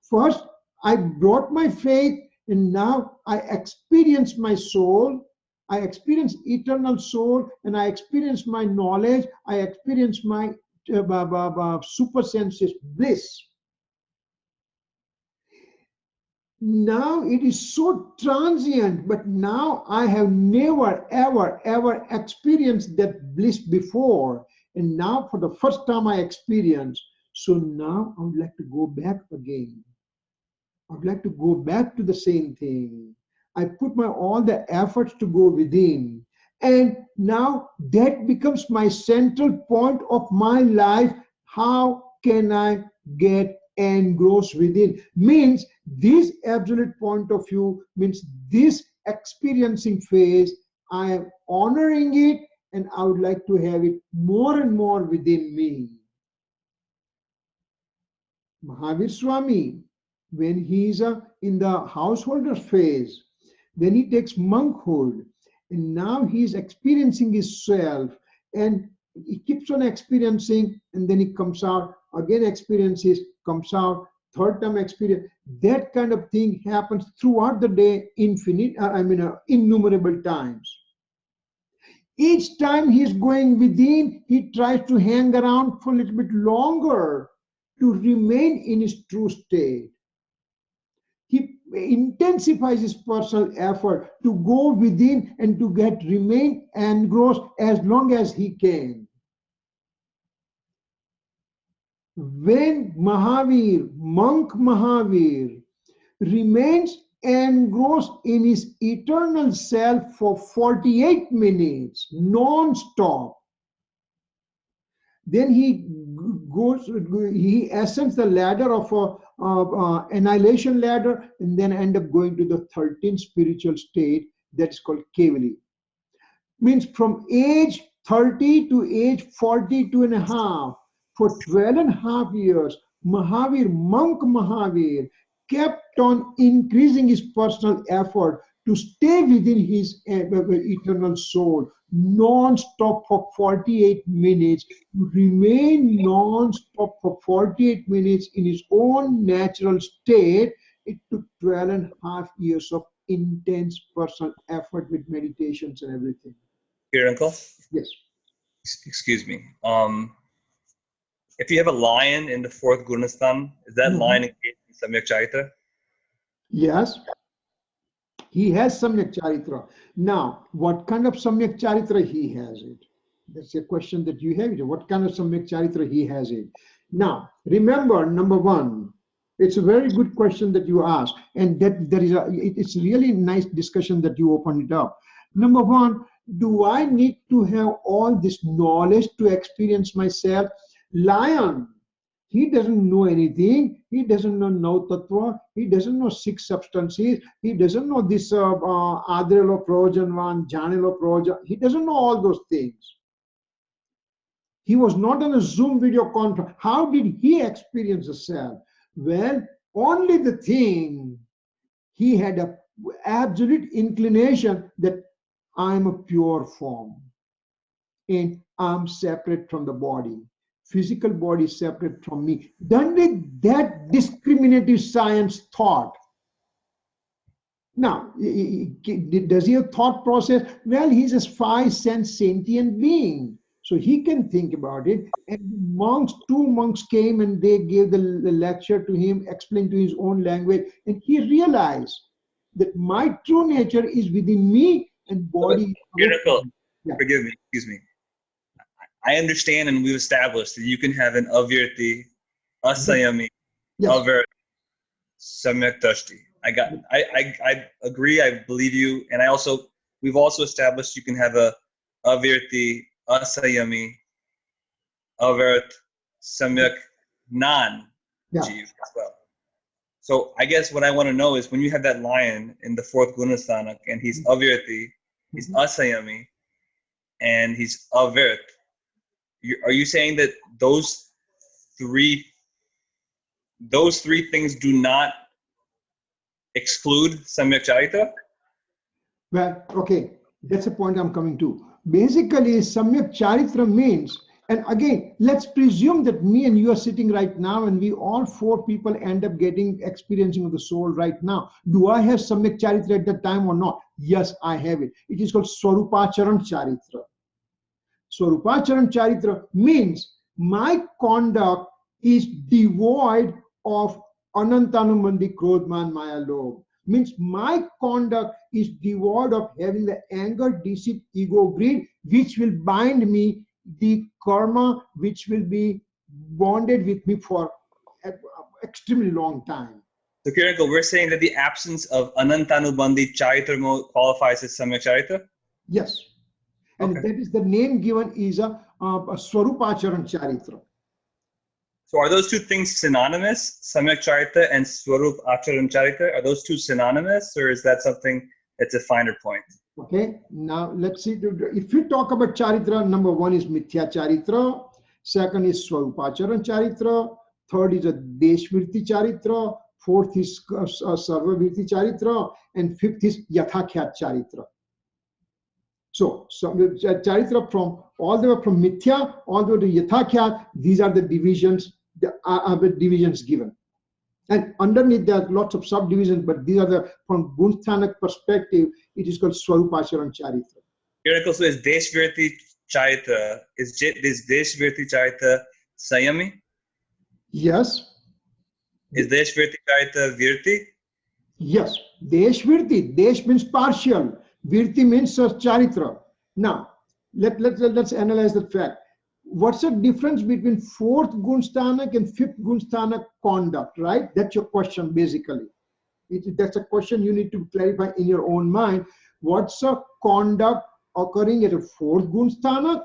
First, I brought my faith, and now I experience my soul, I experience eternal soul, and I experience my knowledge, I experience my super senses bliss. Now it is so transient, but now I have never ever experienced that bliss before, and now for the first time I experience. So now I would like to go back again. I would like to go back to the same thing. I put my all the efforts to go within. And now that becomes my central point of my life. How can I get engrossed within? Means this absolute point of view, means this experiencing phase, I am honoring it, and I would like to have it more and more within me. Mahavir Swami, when he is in the householder phase, when he takes monkhood, and now he is experiencing his self, and he keeps on experiencing, and then he comes out, again experiences, comes out, third time experience. That kind of thing happens throughout the day, innumerable times. Each time he is going within, he tries to hang around for a little bit longer to remain in his true state. He intensifies his personal effort to go within and to remain engrossed as long as he can. When monk Mahavir, remains engrossed in his eternal self for 48 minutes non-stop, then he he ascends the ladder of annihilation ladder, and then end up going to the 13th spiritual state that is called Kevali. Means from age 30 to age 42 and a half, for 12 and a half years, monk Mahavir kept on increasing his personal effort to stay within his eternal soul, non-stop for 48 minutes, to remain non-stop for 48 minutes in his own natural state. It took 12 and a half years of intense personal effort with meditations and everything. Here, uncle. Yes. Excuse me. If you have a lion in the fourth Gunastan, is that lion engaged in Samyak Charitra? Yes. He has Samyak Charitra. Now, what kind of Samyak Charitra he has it? That's a question that you have. What kind of Samyak Charitra he has it? Now, remember, number one, it's a very good question that you ask, and that there is it's really nice discussion that you open it up. Number one, do I need to have all this knowledge to experience myself? Lion, he doesn't know anything. He doesn't know Tattva. He doesn't know six substances. He doesn't know this Adrelo Projanvan, Janelo Projan. He doesn't know all those things. He was not on a Zoom video conference. How did he experience the self? Well, only the thing, he had an absolute inclination that I'm a pure form and I'm separate from the body. Physical body is separate from me. Then that discriminative science thought. Now, does he have thought process? Well, he's a five-sense sentient being. So he can think about it. And two monks came and they gave the lecture to him, explained to his own language. And he realized that my true nature is within me and body. Beautiful. Yeah. Forgive me, excuse me. I understand, and we've established that you can have an avirti, asayami, avar, samyak drashti. I agree, I believe you, and we've also established you can have a avirti, asayami, avart, samyak non-jeev as well. So I guess what I want to know is when you have that lion in the fourth Gunasthanak and he's avirti, he's asayami, and he's avart, are you saying that those three things do not exclude Samyak Charitra? Well, okay, that's a point I'm coming to. Basically, Samyak Charitra means, and again, let's presume that me and you are sitting right now and we all four people end up experiencing of the soul right now. Do I have Samyak Charitra at that time or not? Yes, I have it. It is called Swarupacharan Charitra. Swarupacharan Charitra means my conduct is devoid of Anantanumandi Krodman Maya Lobh. Means my conduct is devoid of having the anger, deceit, ego, greed, which will bind me, the karma, which will be bonded with me for an extremely long time. So, Kirit, we're saying that the absence of Anantanubandhi Charitra mode qualifies as Samyak Charitra? Yes. And that is the name given is a Swarupacharan Charitra. So are those two things synonymous, Samyak Charitra and Swarup Acharan Charitra? Are those two synonymous, or is that something that's a finer point? Okay, now let's see. If we talk about Charitra, number one is Mithya Charitra, second is Swarupacharan Charitra, third is a Deshvirti Charitra, fourth is Sarvavirti Charitra, and fifth is Yathakhyat Charitra. So Charitra from all the way from Mithya all the way to Yathakhyat, these are the divisions, divisions given. And underneath there are lots of subdivisions, but these are from Gunsthanak perspective, it is called Swarupacharan Charitra. So is Deshvirti Charitra, is Deshvirti Charitra Sayami? Yes. Is Deshvirti Charitra Virti? Yes. Deshvirti, Desh means partial. Virti means Charitra. Now, let's analyze the fact. What's the difference between fourth Gunsthanak and fifth Gunsthanak conduct, right? That's your question, basically. That's a question you need to clarify in your own mind. What's a conduct occurring at a fourth Gunsthanak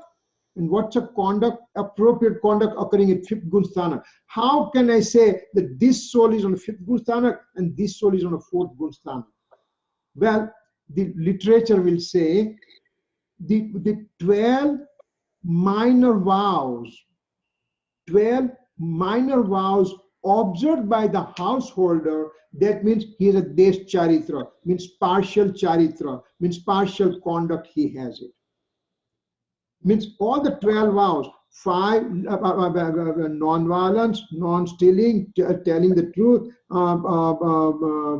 And what's a conduct, appropriate conduct occurring at fifth gunsthanak? How can I say that this soul is on the fifth gunsthanak and this soul is on the fourth gunsthanak? Well, the literature will say the 12 minor vows, 12 minor vows observed by the householder, that means he is a desh charitra, means partial charitra, means partial conduct he has it. Means all the 12 vows, 5 non-violence, non-stealing, telling the truth,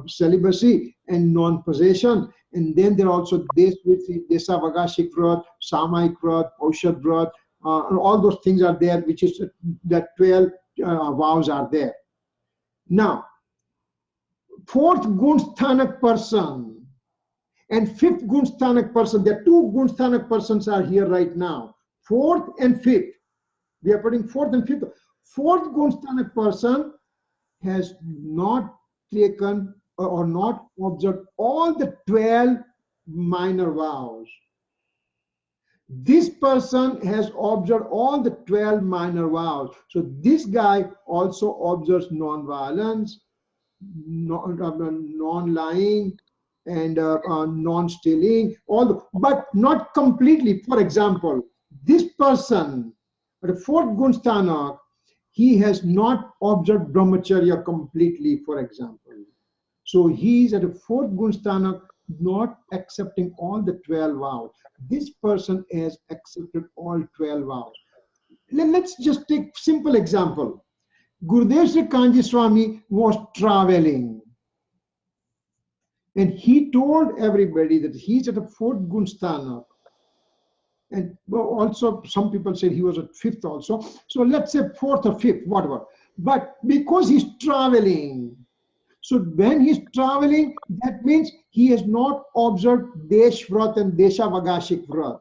celibacy, and non-possession. And then there are also Desa Vagashik Vrat, Samayik Vrat, Paushad Vrat, and all those things are there, which is that 12 vows are there. Now, fourth Gunsthanak person and fifth Gunsthanak person, there are two Gunsthanak persons are here right now, fourth and fifth. We are putting fourth and fifth. Fourth Gunsthanak person has not taken or not observed all the 12 minor vows. This person has observed all the 12 minor vows. So this guy also observes non-violence, non-lying, and non-stealing, but not completely. For example, this person, the fourth Gunsthanak, he has not observed brahmacharya completely, for example. So he is at a fourth Gunsthanak, not accepting all the 12 vows. This person has accepted all 12 vows. Let's just take simple example. Gurudev Sri Kanji Swami was traveling, and he told everybody that he's at a fourth Gunsthanak. And also some people said he was at fifth also. So let's say fourth or fifth, whatever. But because he's traveling, so when he's traveling, that means he has not observed Desh Vrat and Desha Vagashik Vrat.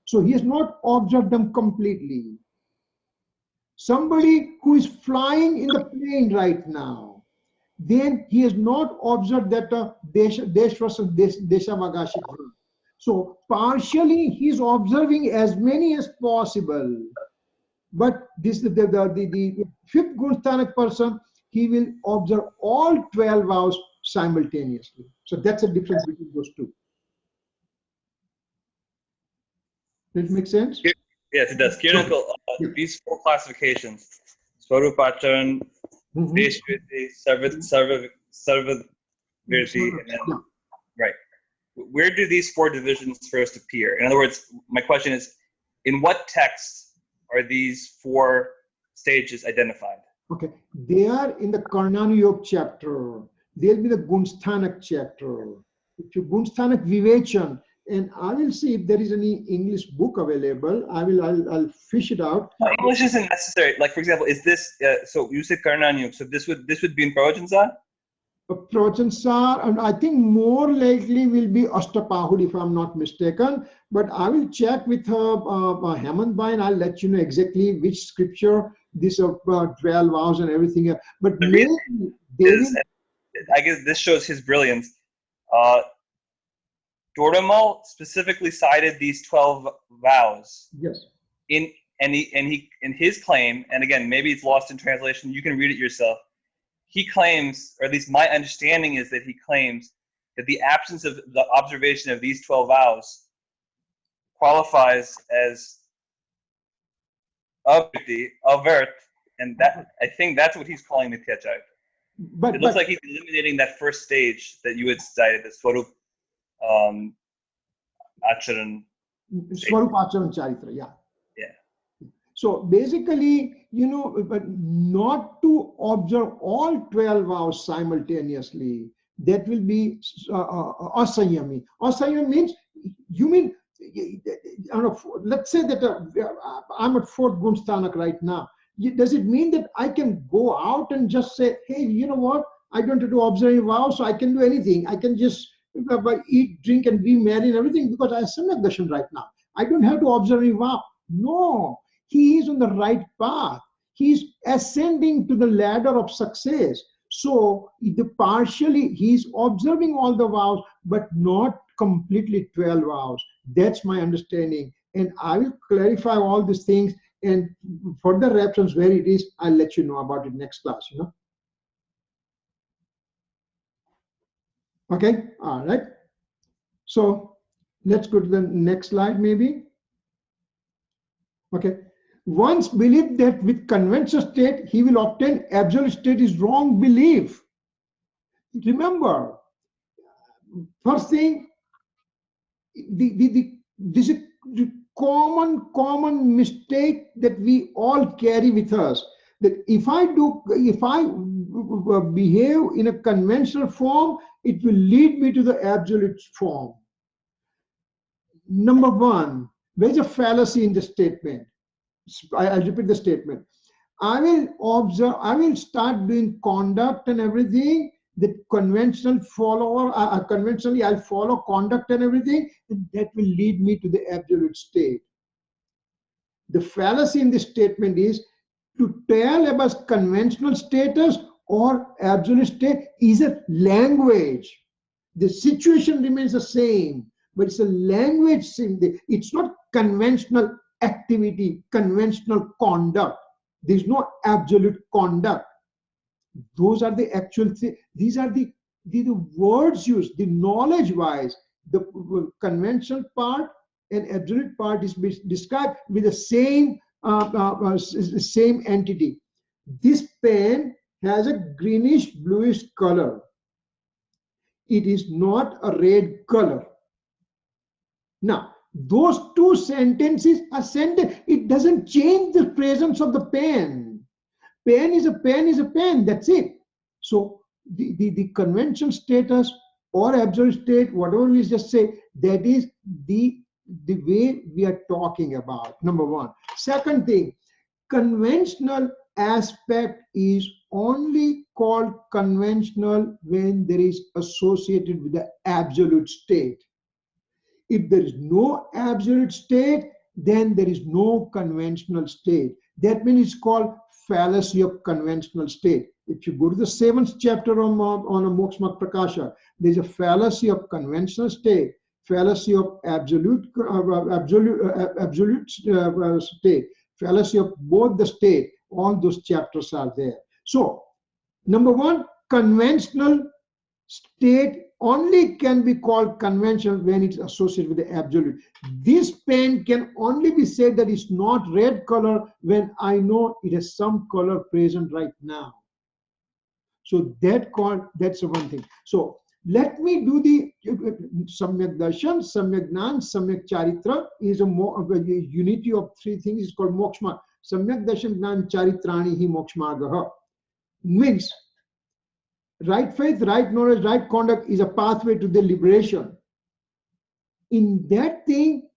So he has not observed them completely. Somebody who is flying in the plane right now, then he has not observed that Desh Vrat and Desha Vagashik Vrat. So partially he is observing as many as possible. But this the fifth Gunsthanak person, he will observe all 12 vows simultaneously. So that's the difference between those two. Does it make sense? Yes, it does. Kiriko, these four classifications, Swarupacharan, Deshvriti, Sarvavirti, and then, right. Where do these four divisions first appear? In other words, my question is, in what texts are these four stages identified? Okay, they are in the Karnanu Yoga chapter. They'll be the Gunsthanak chapter. If you Gunsthanak Vivechan, and I will see if there is any English book available. I'll fish it out. No, English isn't necessary. Like, for examanu, is this so you said Karnanu Yoga, so this would be in Pravachansa? Pravachansa, and I think more likely will be Ashtapahud if I'm not mistaken. But I will check with Hemant Bhai and I'll let you know exactly which scripture this 12 vows and everything. But maybe I guess this shows his brilliance. Doramal specifically cited these 12 vows. Yes. In his claim, and again, maybe it's lost in translation. You can read it yourself. He claims, or at least my understanding is that he claims that the absence of the observation of these 12 vows qualifies as avert, and that I think that's what he's calling the Tyachai. But it looks like he's eliminating that first stage that you had cited, the Swarup Acharan. Swarup Acharan Charitra, yeah. Yeah. So basically, but not to observe all 12 vows simultaneously, that will be asayami. Asayami means, let's say that I'm at fourth Gunsthanak right now. Does it mean that I can go out and just say, hey, you know what? I don't have to observe a vow, so I can do anything. I can just eat, drink, and be married and everything because I have Samyak Darshan right now. I don't have to observe a vow. No, he is on the right path. He is ascending to the ladder of success. So partially he is observing all the vows, but not completely 12 vows. That's my understanding. and I will clarify all these things, and further reference where it is, I'll let you know about it next class, Okay, all right. So let's go to the next slide maybe. Okay. Once believed that with conventional state he will obtain absolute state is wrong belief. Remember, first thing, this is the common mistake that we all carry with us. That if I behave in a conventional form, it will lead me to the absolute form. Number one, there's a fallacy in the statement. I'll repeat the statement. I will observe, I will start doing conduct and everything. The conventional follower, conventionally I'll follow conduct and everything, and that will lead me to the absolute state. The fallacy in this statement is to tell about conventional status or absolute state is a language. The situation remains the same, but it's a language thing. It's not conventional activity, conventional conduct. There's no absolute conduct. Those are the actual things. These are the words used, the knowledge wise. The conventional part and absolute part is described with the same entity. This pen has a greenish bluish color. It is not a red color. Now, those two sentences are sentence. It doesn't change the presence of the pen. Pen is a pen is a pen. That's it. So the conventional status or absolute state, whatever we just say, that is the way we are talking about. Number one. Second thing, conventional aspect is only called conventional when there is associated with the absolute state. If there is no absolute state, then there is no conventional state. That means it's called fallacy of conventional state. If you go to the 7th chapter on a Moksha Prakasha, there's a fallacy of conventional state, fallacy of absolute state, fallacy of both the state. All those chapters are there. So, number one, conventional state only can be called conventional when it's associated with the absolute. This pen can only be said that it's not red color when I know it has some color present right now. So that's the one thing. So let me do the Samyak Darshan, Samyak Gnan, Samyak Charitra is a unity of three things. It's called Moksha. Samyak Darshan Gnan Charitrani hi Moksha means right faith, right knowledge, right conduct is a pathway to the liberation. In that thing,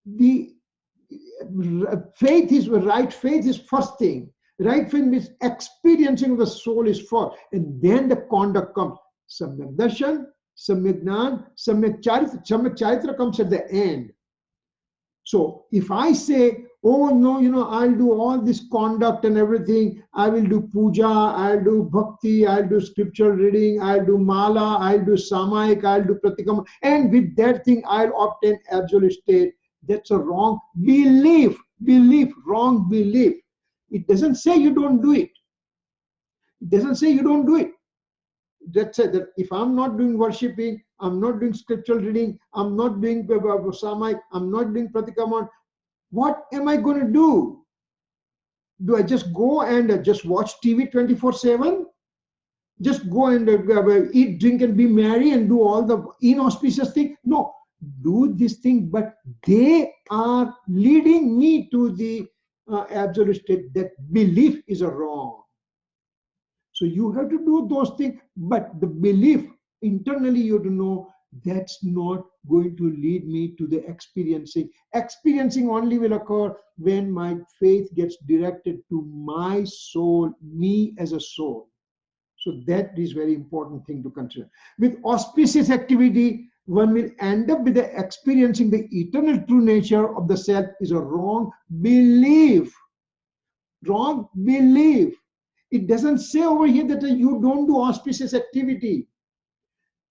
the faith is right. Faith is first thing. Right faith means experiencing of the soul is first, and then the conduct comes. Samyak darshan, samyak gnan, samyak charitra. Samyak charitra comes at the end. So if I say, oh no, I'll do all this conduct and everything, I will do puja, I'll do bhakti, I'll do scripture reading, I'll do mala, I'll do samayik, I'll do pratikama, and with that thing I'll obtain absolute state. That's a wrong belief, wrong belief. It doesn't say you don't do it. It doesn't say you don't do it. That's it. That if I'm not doing worshipping, I'm not doing scriptural reading, I'm not doing samayik, I'm not doing pratikama, what am I going to do? Do I just go and just watch TV 24/7? Just go and eat, drink, and be merry and do all the inauspicious things? No, do this thing, but they are leading me to the absolute state. That belief is wrong. So you have to do those things, but the belief internally you have to know that's not going to lead me to the experiencing. Experiencing only will occur when my faith gets directed to my soul, me as a soul. So that is very important thing to consider. With auspicious activity, one will end up with the experiencing the eternal true nature of the self is a wrong belief. Wrong belief. It doesn't say over here that you don't do auspicious activity.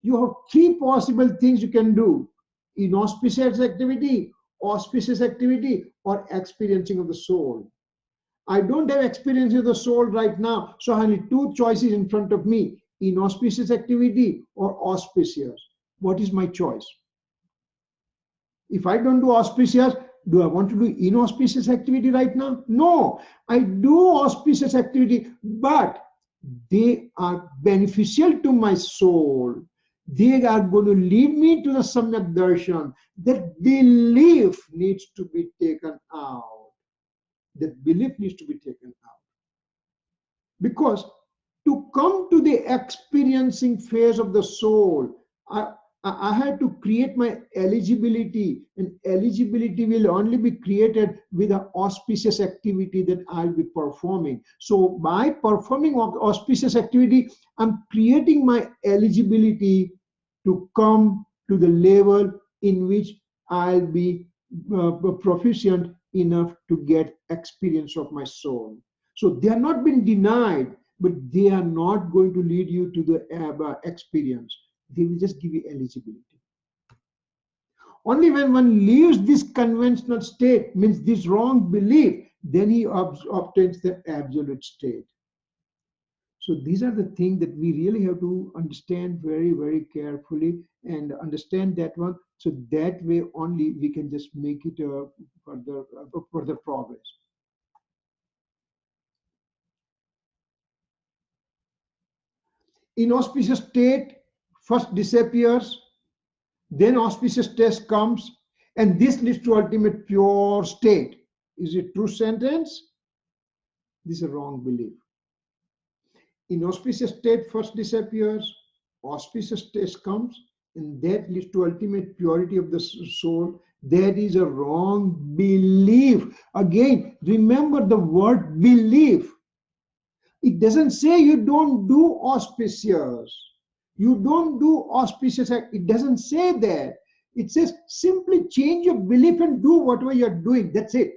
You have three possible things you can do: inauspicious activity, auspicious activity or experiencing of the soul. I don't have experience of the soul right now, so I have two choices in front of me, inauspicious activity or auspicious. What is my choice? If I don't do auspicious, do I want to do inauspicious activity right now? No, I do auspicious activity, but they are beneficial to my soul. They are going to lead me to the Samyak Darshan. That belief needs to be taken out. That belief needs to be taken out. Because to come to the experiencing phase of the soul, I had to create my eligibility, and eligibility will only be created with an auspicious activity that I'll be performing. So by performing auspicious activity, I'm creating my eligibility to come to the level in which I'll be proficient enough to get experience of my soul. So they are not being denied, but they are not going to lead you to the experience. They will just give you eligibility. Only when one leaves this conventional state, means this wrong belief, then he obtains the absolute state. So these are the things that we really have to understand very, very carefully and understand that one. So that way only we can just make it further progress. Inauspicious state first disappears, then auspicious state comes, and this leads to ultimate pure state. Is it true sentence? This is a wrong belief. Inauspicious state first disappears, auspicious state comes, and that leads to ultimate purity of the soul. That is a wrong belief. Again, remember the word belief. It doesn't say you don't do auspicious. You don't do auspicious act. It doesn't say that. It says simply change your belief and do whatever you're doing. That's it.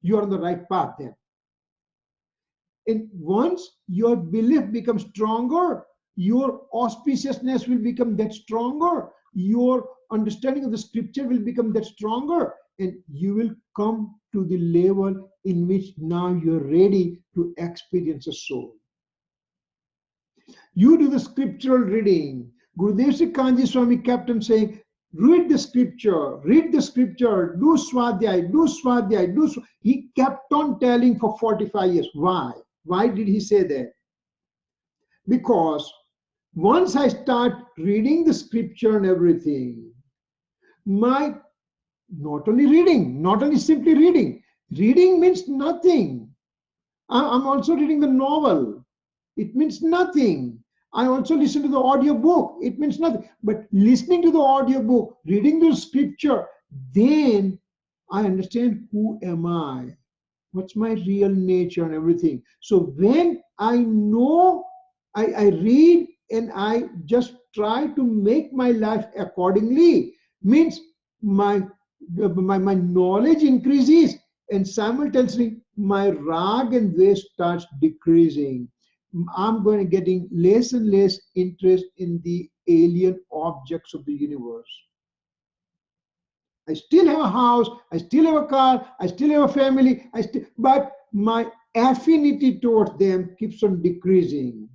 You're on the right path then. And once your belief becomes stronger, your auspiciousness will become that stronger. Your understanding of the scripture will become that stronger. And you will come to the level in which now you're ready to experience a soul. You do the scriptural reading. Gurudev Sri Kanji Swami kept on saying, read the scripture, do Swadhay, do Swadhay, do Swadhay. He kept on telling for 45 years. Why? Why did he say that? Because once I start reading the scripture and everything, my not only simply reading. Reading means nothing. I'm also reading the novel. It means nothing. I also listen to the audio book. It means nothing. But listening to the audio book, reading the scripture, then I understand who am I, what's my real nature and everything. So when I know, I read and I just try to make my life accordingly, means my knowledge increases, and simultaneously my rag and dvesh starts decreasing. I'm going to getting less and less interest in the alien objects of the universe. I still have a house, I still have a car, I still have a family, but my affinity towards them keeps on decreasing.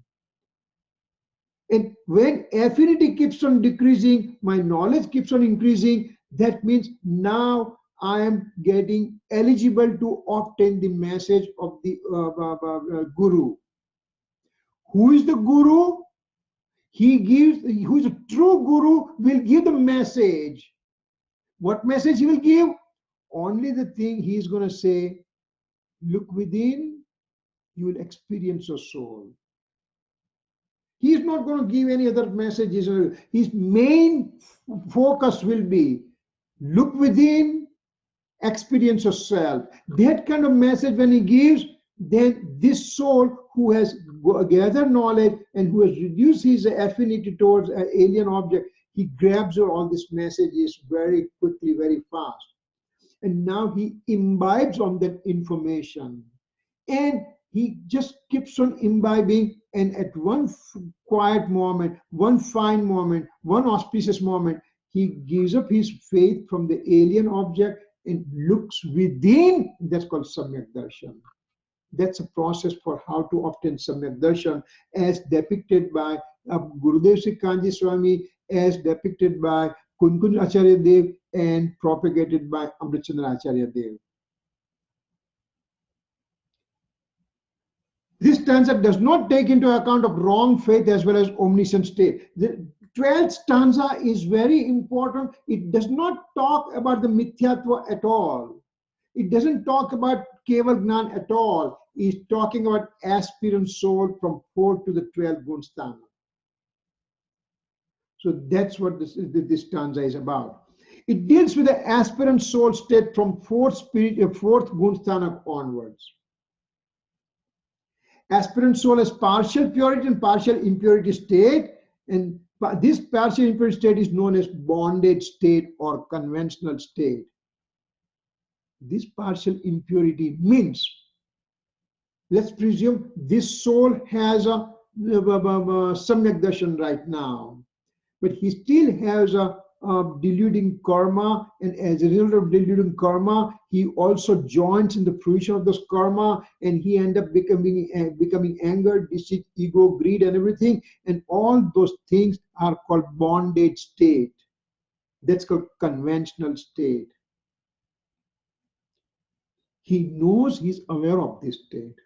And when affinity keeps on decreasing, my knowledge keeps on increasing. That means now I am getting eligible to obtain the message of the Guru. Who is the Guru? Who is a true Guru will give the message. What message he will give? Only the thing he is going to say, look within, you will experience your soul. He is not going to give any other messages. His main focus will be, look within, experience yourself. That kind of message when he gives, then this soul who has gathered knowledge and who has reduced his affinity towards an alien object, he grabs all these messages very quickly, very fast. And now he imbibes on that information. And he just keeps on imbibing, and at one quiet moment, one fine moment, one auspicious moment, he gives up his faith from the alien object and looks within, that's called Samyak Darshan. That's a process for how to obtain Samyak Darshan as depicted by Gurudev Sri Kanji Swami, as depicted by Kunkunj Acharya Dev, and propagated by Amritchandra Acharya Dev. This stanza does not take into account of wrong faith as well as omniscient state. The 12th stanza is very important. It does not talk about the mithyatva at all. It doesn't talk about Keval Gnan at all. It's talking about aspirant soul from 4th to the 12th gun stanza. So that's what this stanza is about. It deals with the aspirant soul state from 4th gun stanza onwards. Aspirant soul has partial purity and partial impurity state, and this partial impurity state is known as bonded state or conventional state. This partial impurity means, let's presume this soul has a Samyak Darshan right now, but he still has a deluding karma, and as a result of deluding karma, he also joins in the fruition of this karma, and he ends up becoming anger, deceit, ego, greed, and everything, and all those things are called bondage state. That's called conventional state. He knows, he's aware of this state.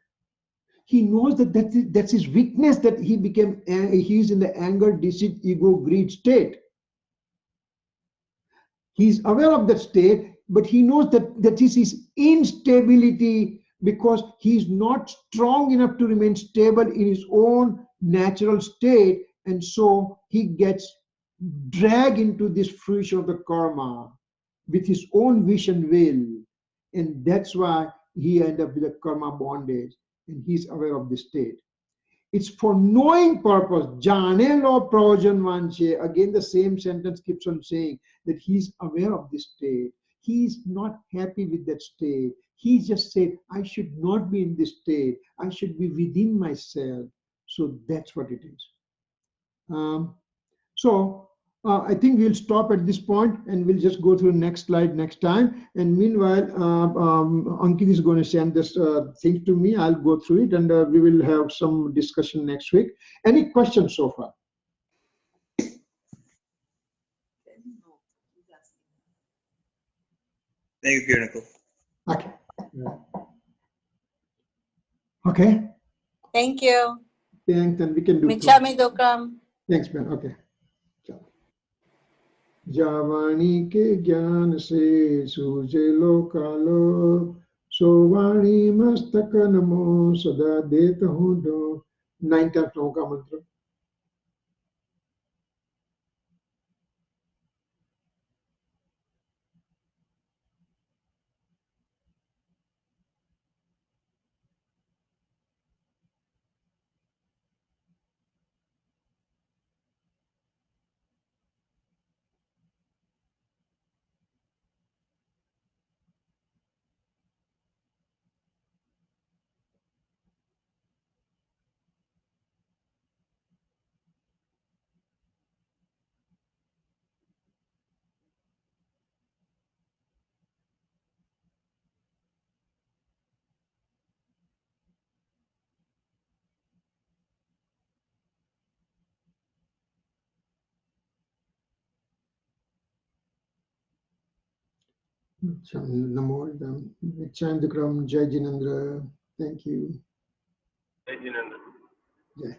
He knows that that's his weakness, that he's in the anger, deceit, ego, greed state. He's aware of that state, but he knows that is his instability, because he's not strong enough to remain stable in his own natural state, and so he gets dragged into this fruition of the karma with his own wish and will, and that's why he ends up with a karma bondage, and he's aware of this state. It's for knowing purpose. Jane lo prayojan vanche. Again, the same sentence keeps on saying that he's aware of this state. He's not happy with that state. He just said, I should not be in this state. I should be within myself. So that's what it is. I think we'll stop at this point and we'll just go through the next slide next time. And meanwhile, Ankit is going to send this thing to me. I'll go through it, and we will have some discussion next week. Any questions so far? Thank you, Kirit. Okay. Okay. Thank you. Thanks, and we can do. Michami Dokram. Thanks, man. Okay. जावाणी के ज्ञान से सूझे लो कालो, सोवाणी मस्तक नमो सदा देत हूँ दो। 9 टाइम्स नमो का मंत्र। Namo Chandrakram, Jai Jinendra. Thank you. Jai Jinendra. Jai.